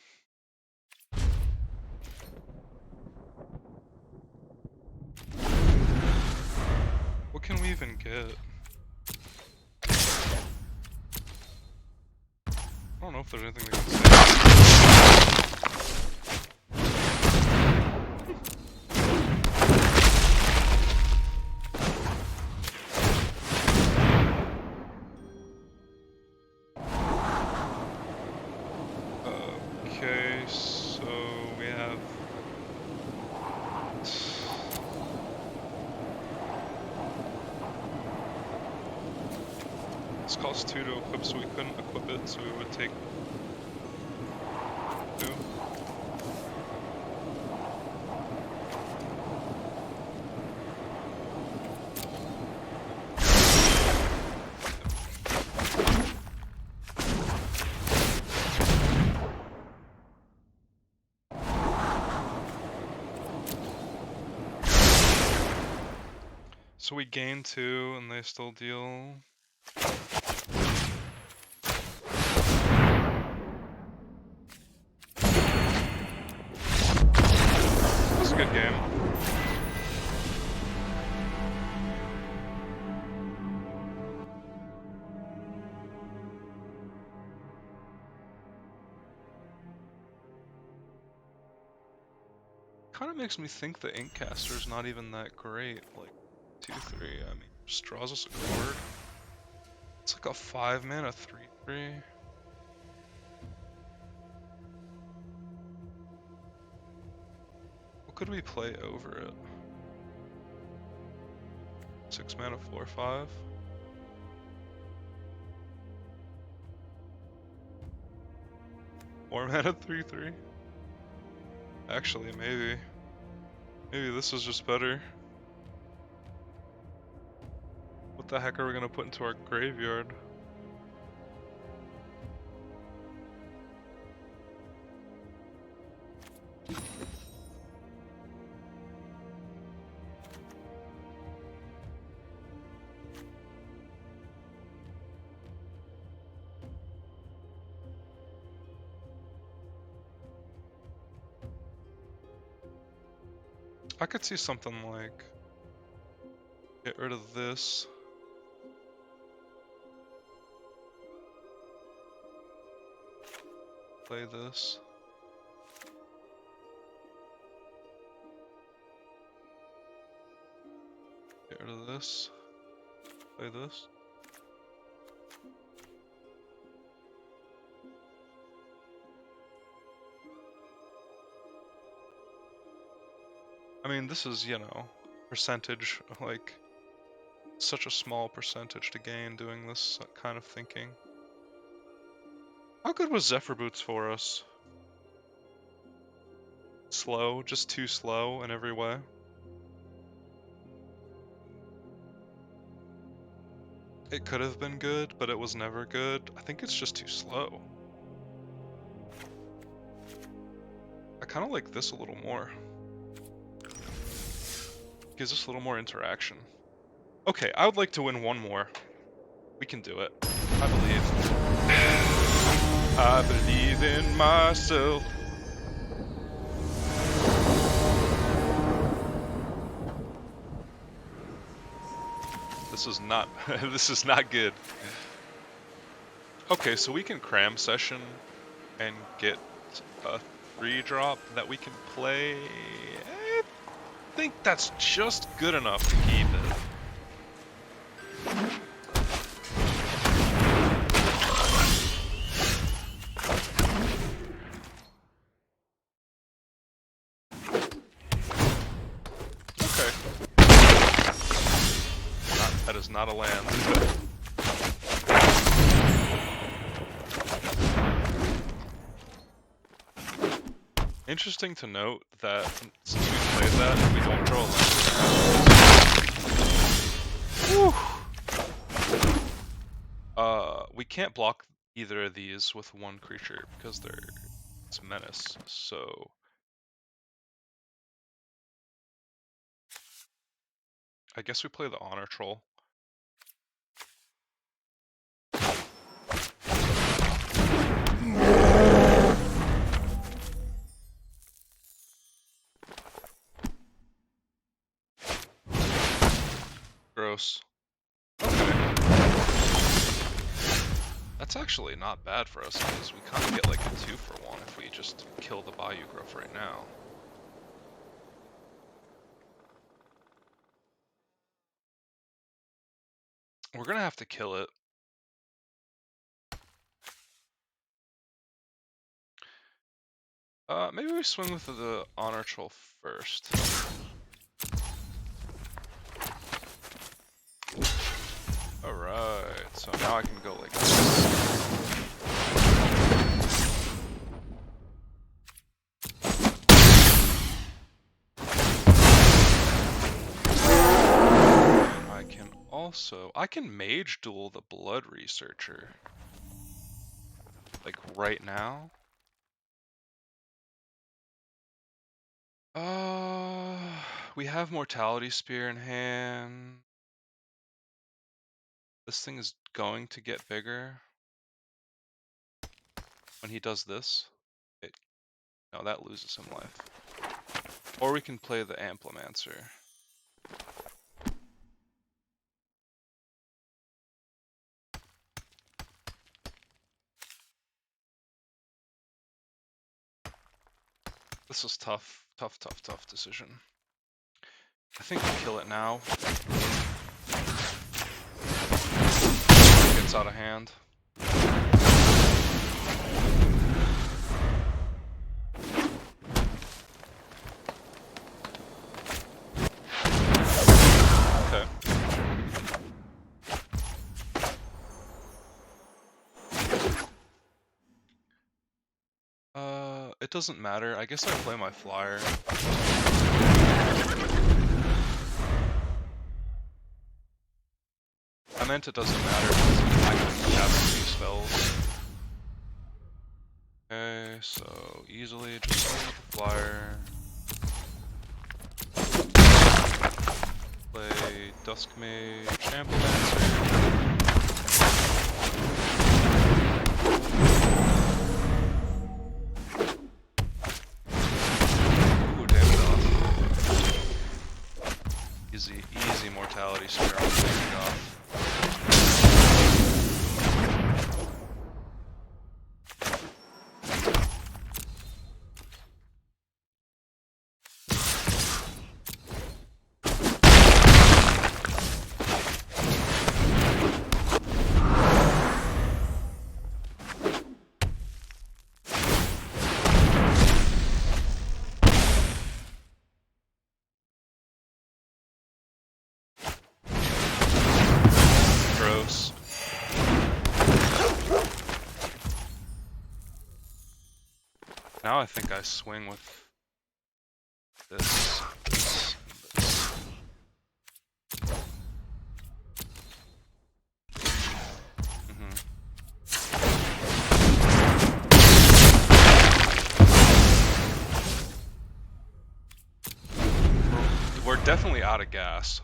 What can we even get? I don't know if there's anything we can say. Okay, so we have... This costs 2 to equip, so we couldn't equip it, so we would take 2. So we gain 2, and they still deal... That was a good game. Kind of makes me think the Inkcaster's not even that great, like 2, 3, I mean, just draws us a card. It's like a 5 mana 3/3. What could we play over it? 6 mana 4/5. Four mana 3/3. Actually, maybe this is just better. What the heck are we gonna put into our graveyard? I could see something like get rid of this. Play this. Get rid of this. Play this. I mean, this is, you know, percentage, like, such a small percentage to gain doing this kind of thinking. How good was Zephyr Boots for us? Slow, just too slow in every way. It could have been good, but it was never good. I think it's just too slow. I kind of like this a little more. Gives us a little more interaction. Okay, I would like to win one more. We can do it. I believe. I believe in myself. This is not this is not good. Okay, so we can cram session and get a 3-drop that we can play. I think that's just good enough to keep it. That is not a land. Interesting to note that since we played that, we don't draw a land. We can't block either of these with one creature because it's menace. So I guess we play the Honor Troll. Gross. Okay. That's actually not bad for us because we kind of get like a 2-for-1 if we just kill the Bayou Growth right now. We're gonna have to kill it. Maybe we swing with the Honor Troll first. Alright, so now I can go like this. I can Mage Duel the Blood Researcher. Like right now. We have Mortality Spear in hand. This thing is going to get bigger. When he does this, no, that loses him life. Or we can play the Amplimancer. This is tough decision. I think we kill it now. It gets out of hand. Okay. It doesn't matter. I guess I play my flyer. I meant it doesn't matter because I can cast 2 spells. Okay, so easily just play with the flyer. Play Dusk Mage, Amplimancer. Easy Mortality Spear on taking off. Now I think I swing with this. We're definitely out of gas.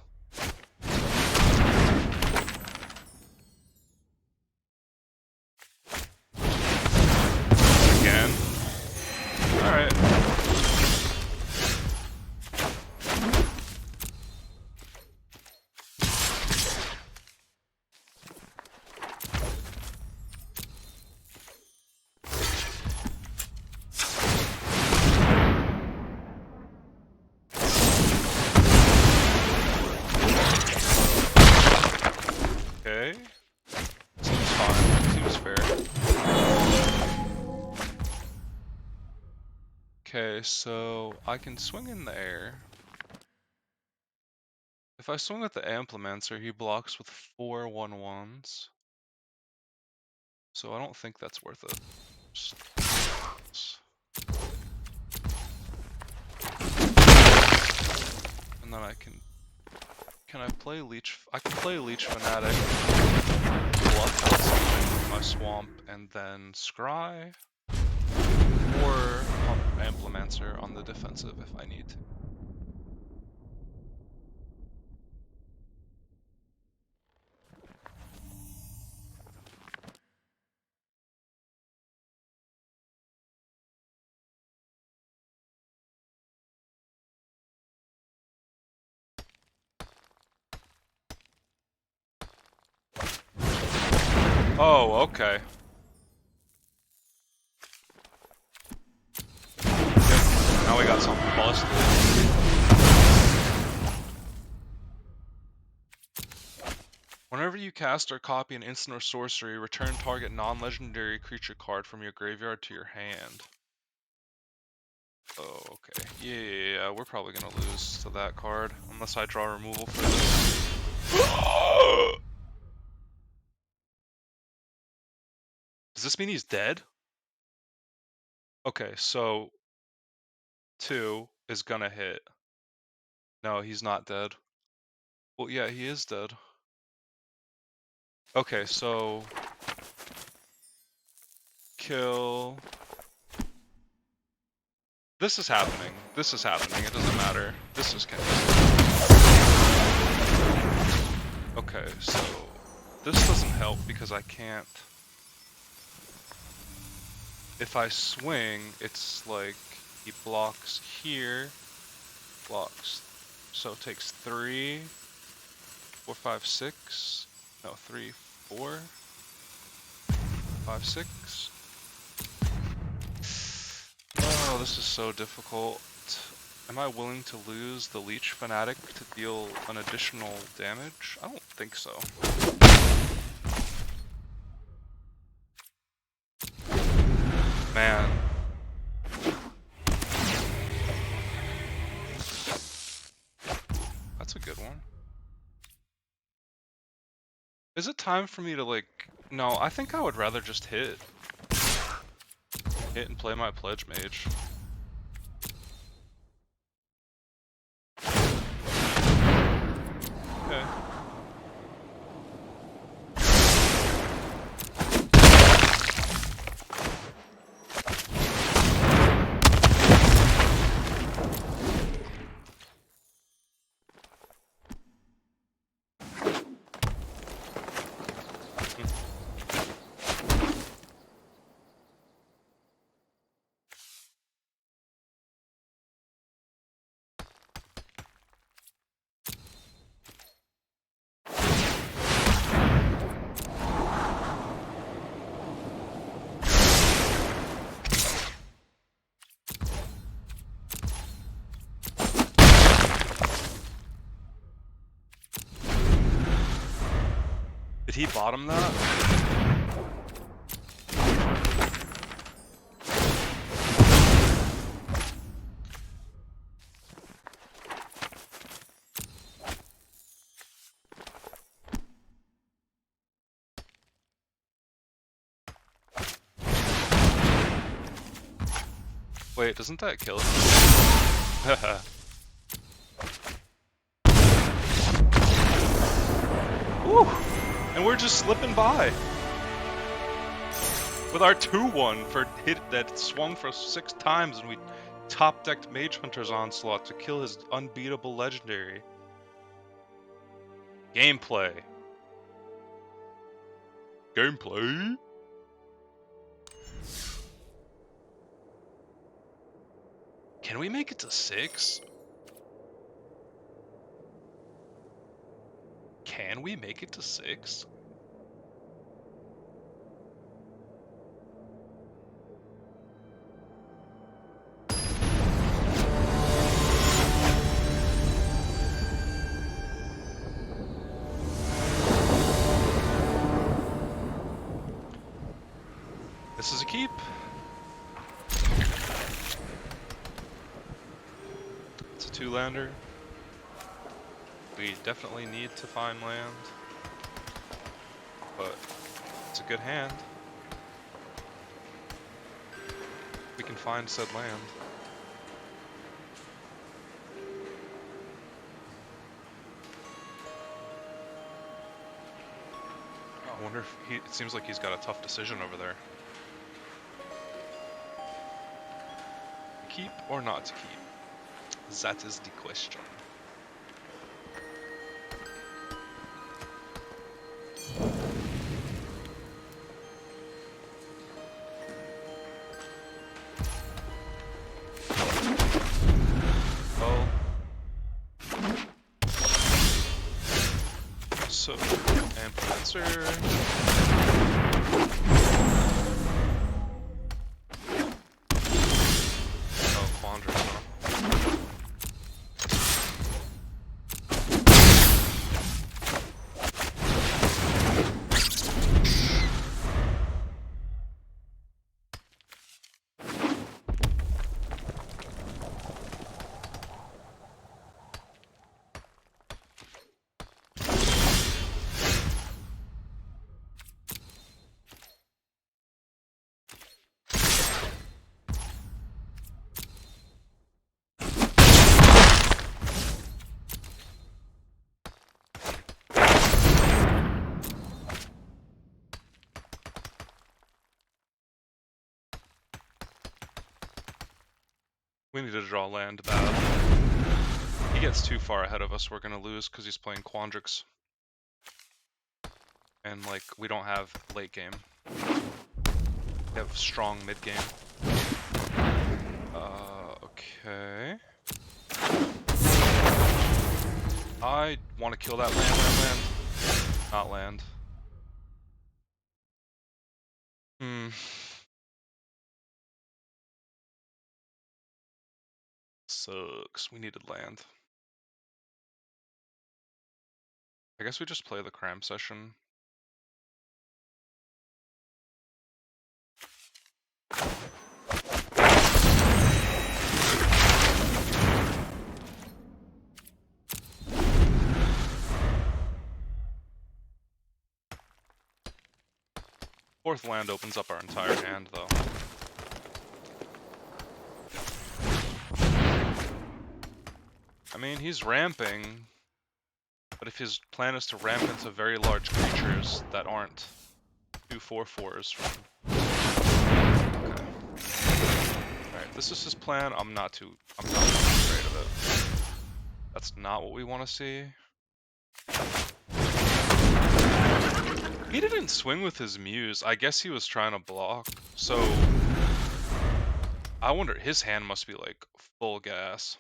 Again? Alright. Okay. Seems fine. Seems fair. Okay, so I can swing in the air. If I swing with the Amplimancer, he blocks with 4 1/1s. So I don't think that's worth it. And then I can I play Leech? I can play Leech Fanatic, bluff out something with my Swamp, and then Scry, or pump Amplimancer on the defensive if I need to. Oh, okay. Yep. Now we got something busted. Whenever you cast or copy an instant or sorcery, return target non-legendary creature card from your graveyard to your hand. Oh, okay. Yeah, we're probably gonna lose to that card, unless I draw removal for this. Does this mean he's dead? Okay, so 2 is gonna hit. No, he's not dead. Well, yeah, he is dead. Okay, so kill. This is happening. This is happening. It doesn't matter. This is okay, so this doesn't help because I can't. If I swing, it's like he blocks here, blocks. So it takes 3, 4, 5, 6. No, 3, 4, 5, 6. Oh, this is so difficult. Am I willing to lose the Leech Fanatic to deal an additional damage? I don't think so. Man. That's a good one. Is it time for me to, like... No, I think I would rather just hit. Hit and play my Pledge Mage. Okay. Did he bottom that? Wait, doesn't that kill him? Woo! And we're just slipping by. With our 2-1 for hit that swung for 6 times, and we top decked Mage Hunter's Onslaught to kill his unbeatable legendary. Gameplay. Gameplay? Can we make it to 6? Can we make it to 6? This is a keep. It's a 2-lander. We definitely need to find land, but it's a good hand. We can find said land. I wonder if it seems like he's got a tough decision over there. To keep or not to keep? That is the question. Well, so ample answer. Oh, quandary, huh? We need to draw land bad. He gets too far ahead of us, we're gonna lose because he's playing Quandrix. And like, we don't have late game. We have strong mid game. Okay. I want to kill that land. Not land. Sucks. We needed land. I guess we just play the cram session. Fourth land opens up our entire hand, though. I mean, he's ramping, but if his plan is to ramp into very large creatures that aren't 2/4/4s from... Okay. Alright, this is his plan. I'm not too afraid of it. That's not what we want to see. He didn't swing with his Muse. I guess he was trying to block. So I wonder, his hand must be like full gas.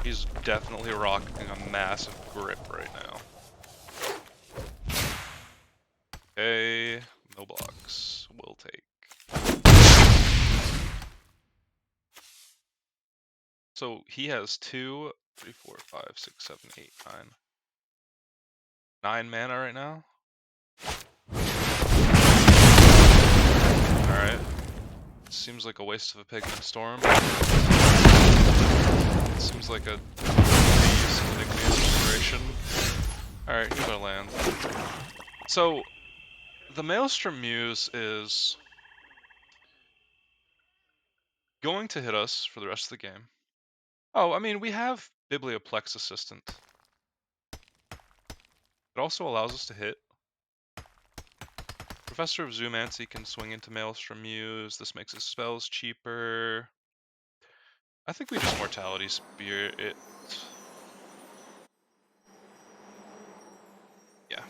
He's definitely rocking a massive grip right now. Okay, no blocks. We'll take. So he has 2, 3, 4, 5, 6, 7, 8, 9 mana right now. Alright. Seems like a waste of a Pigment Storm. Seems like a Igneous Inspiration. Alright, here's our land. So, the Maelstrom Muse is going to hit us for the rest of the game. Oh, I mean, we have Biblioplex Assistant. It also allows us to hit. Professor of Zoomancy can swing into Maelstrom Muse. This makes his spells cheaper. I think we just Mortality Spear it. Yeah.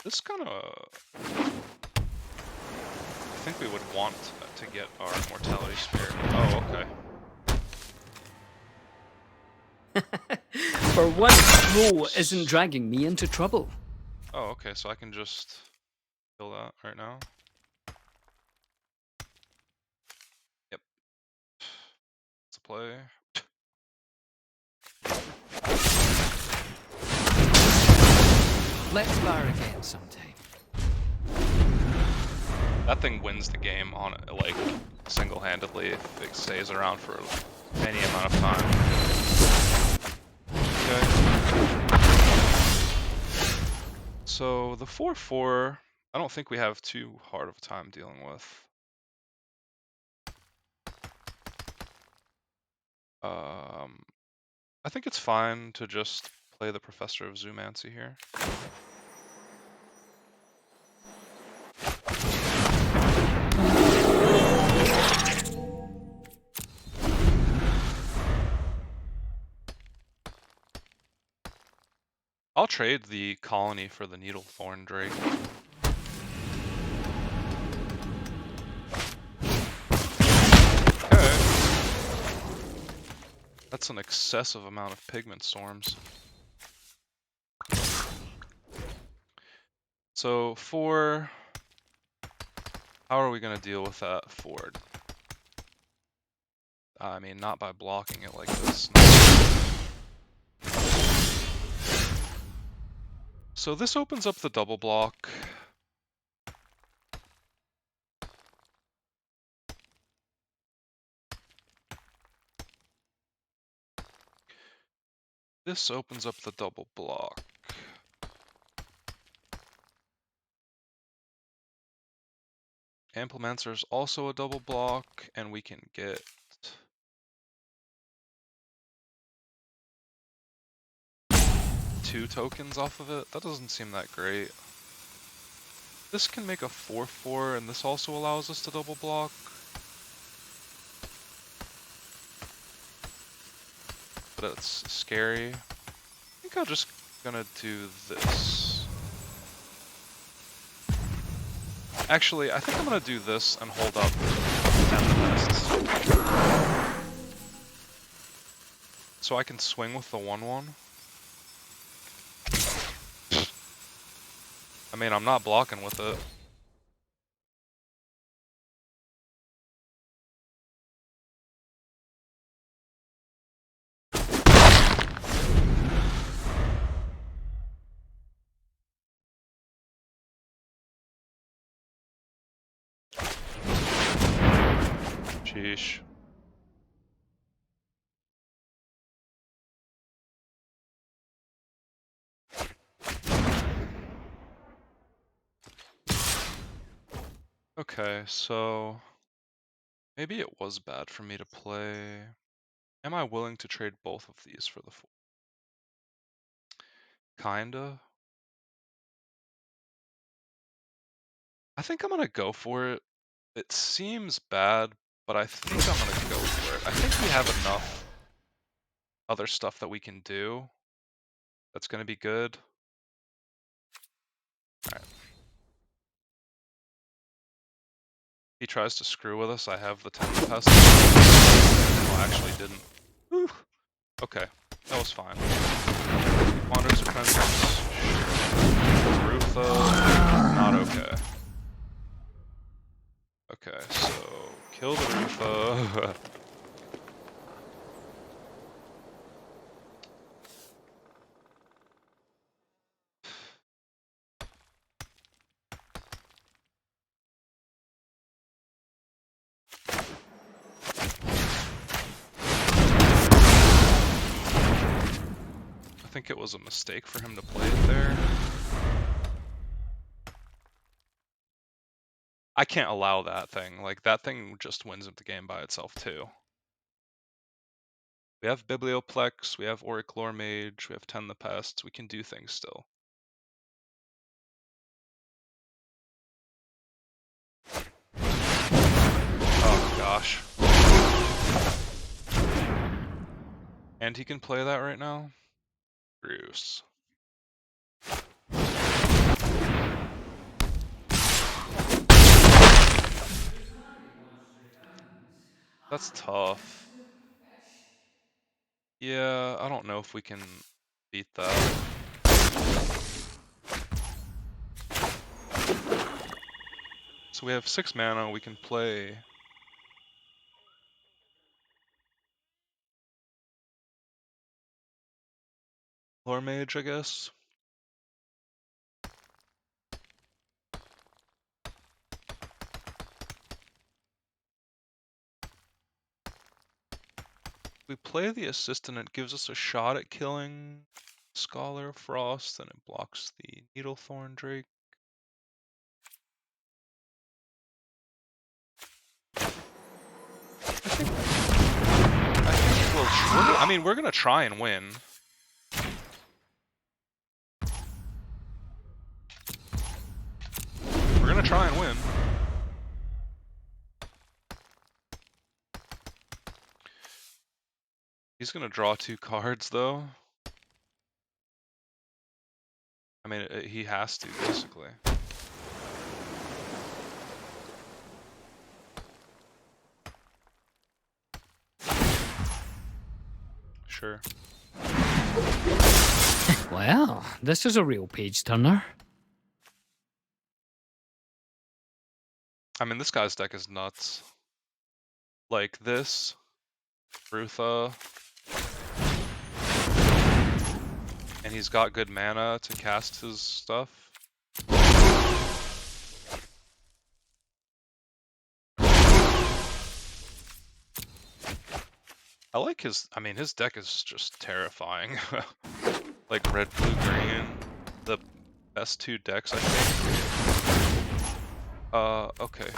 This kind of... I think we would want to get our Mortality Spear. Oh, okay. For once, Pro isn't dragging me into trouble. Oh, okay, so I can just kill that right now. Yep. It's a play. Let's bar again sometime. That thing wins the game on it, like single-handedly if it stays around for any amount of time. Okay. So the 4/4, I don't think we have too hard of a time dealing with. I think it's fine to just play the Professor of Zoomancy here. I'll trade the colony for the Needlethorn Drake. Okay. That's an excessive amount of pigment storms. So how are we going to deal with that ford? I mean, not by blocking it like this. So this opens up the double block. This opens up the double block. Implementor is also a double block, and we can get 2 tokens off of it. That doesn't seem that great. This can make a 4/4, and this also allows us to double block. But it's scary. I think I'm just gonna do this. Actually, I think I'm gonna do this and hold up 10 pests. So I can swing with the 1/1. I mean, I'm not blocking with it. Sheesh. Okay, so maybe it was bad for me to play. Am I willing to trade both of these for the 4? Kinda. I think I'm gonna go for it. It seems bad, but I think I'm gonna go for it. I think we have enough other stuff that we can do that's gonna be good. Alright. He tries to screw with us. I have the 10 pest. Well, actually didn't. Whew. Okay, that was fine. Wander's Apprentice. Rutha. Not okay. Okay, so kill the Rutha. I think it was a mistake for him to play it there. I can't allow that thing. Like, that thing just wins at the game by itself, too. We have Biblioplex, we have Auriclore Mage, we have 10 the Pests, we can do things still. Oh gosh. And he can play that right now? Bruce. That's tough. Yeah, I don't know if we can beat that. So we have 6 mana, we can play Lore Mage, I guess. We play the assistant, it gives us a shot at killing Scholar of Frost, and it blocks the Needlethorn Drake. I mean, we're gonna try and win. We're gonna try and win. He's gonna draw 2 cards, though. I mean, he has to, basically. Sure. Well, this is a real page turner. I mean, this guy's deck is nuts. Like this, Rutha, and he's got good mana to cast his stuff. I like his, I mean, his deck is just terrifying. Like red, blue, green, the best 2 decks, I think. Okay.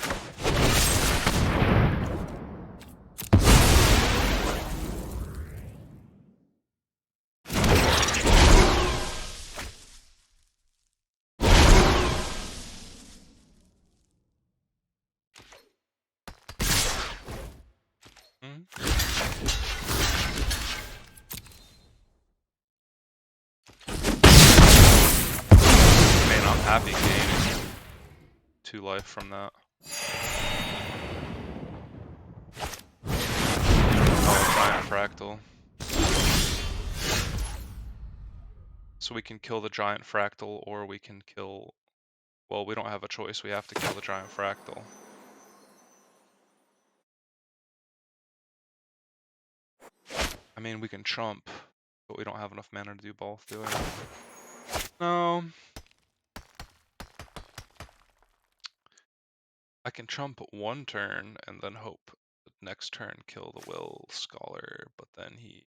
Man, I'm happy gaining 2 life from that. Oh, giant fractal. So we can kill the giant fractal, or we can kill... Well, we don't have a choice. We have to kill the giant fractal. I mean, we can trump, but we don't have enough mana to do both, do we? No. I can trump 1 turn and then hope the next turn kill the Will Scholar, but then he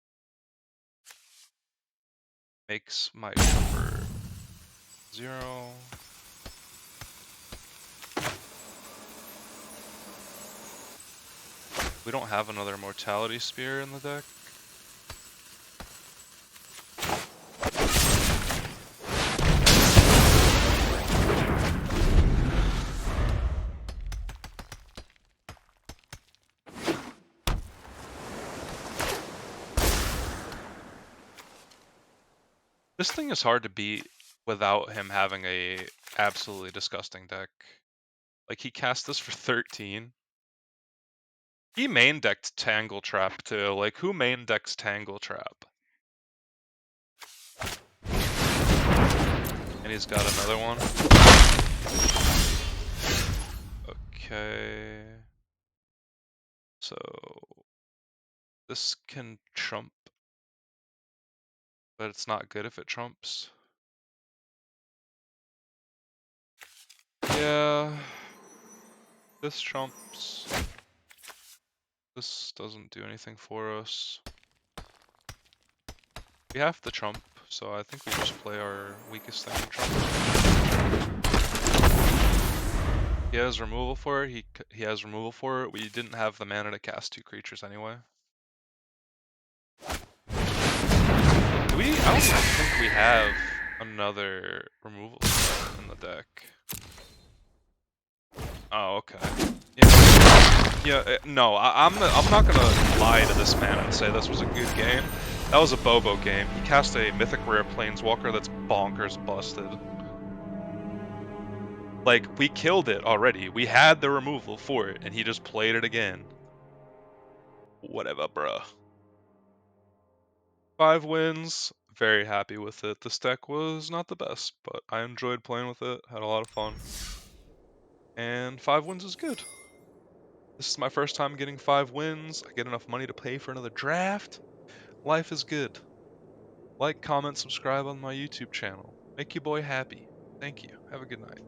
makes my trumper 0. We don't have another Mortality Spear in the deck. This thing is hard to beat without him having a absolutely disgusting deck. Like, he cast this for 13. He main decked Tangle Trap too. Like, who main decks Tangle Trap? And he's got another one. Okay. So this can trump, but it's not good if it trumps. Yeah. This trumps. This doesn't do anything for us. We have to trump, so I think we just play our weakest thing and trump. He has removal for it. He has removal for it. We didn't have the mana to cast 2 creatures anyway. I don't think we have another removal spell in the deck. Oh, okay. Yeah. No, I'm not gonna lie to this man and say this was a good game. That was a Bobo game. He cast a mythic rare planeswalker that's bonkers busted. Like, we killed it already. We had the removal for it, and he just played it again. Whatever, bruh. 5 wins. Very happy with it. This deck was not the best, but I enjoyed playing with it. Had a lot of fun. And 5 wins is good. This is my first time getting 5 wins. I get enough money to pay for another draft. Life is good. Like, comment, subscribe on my YouTube channel. Make your boy happy. Thank you. Have a good night.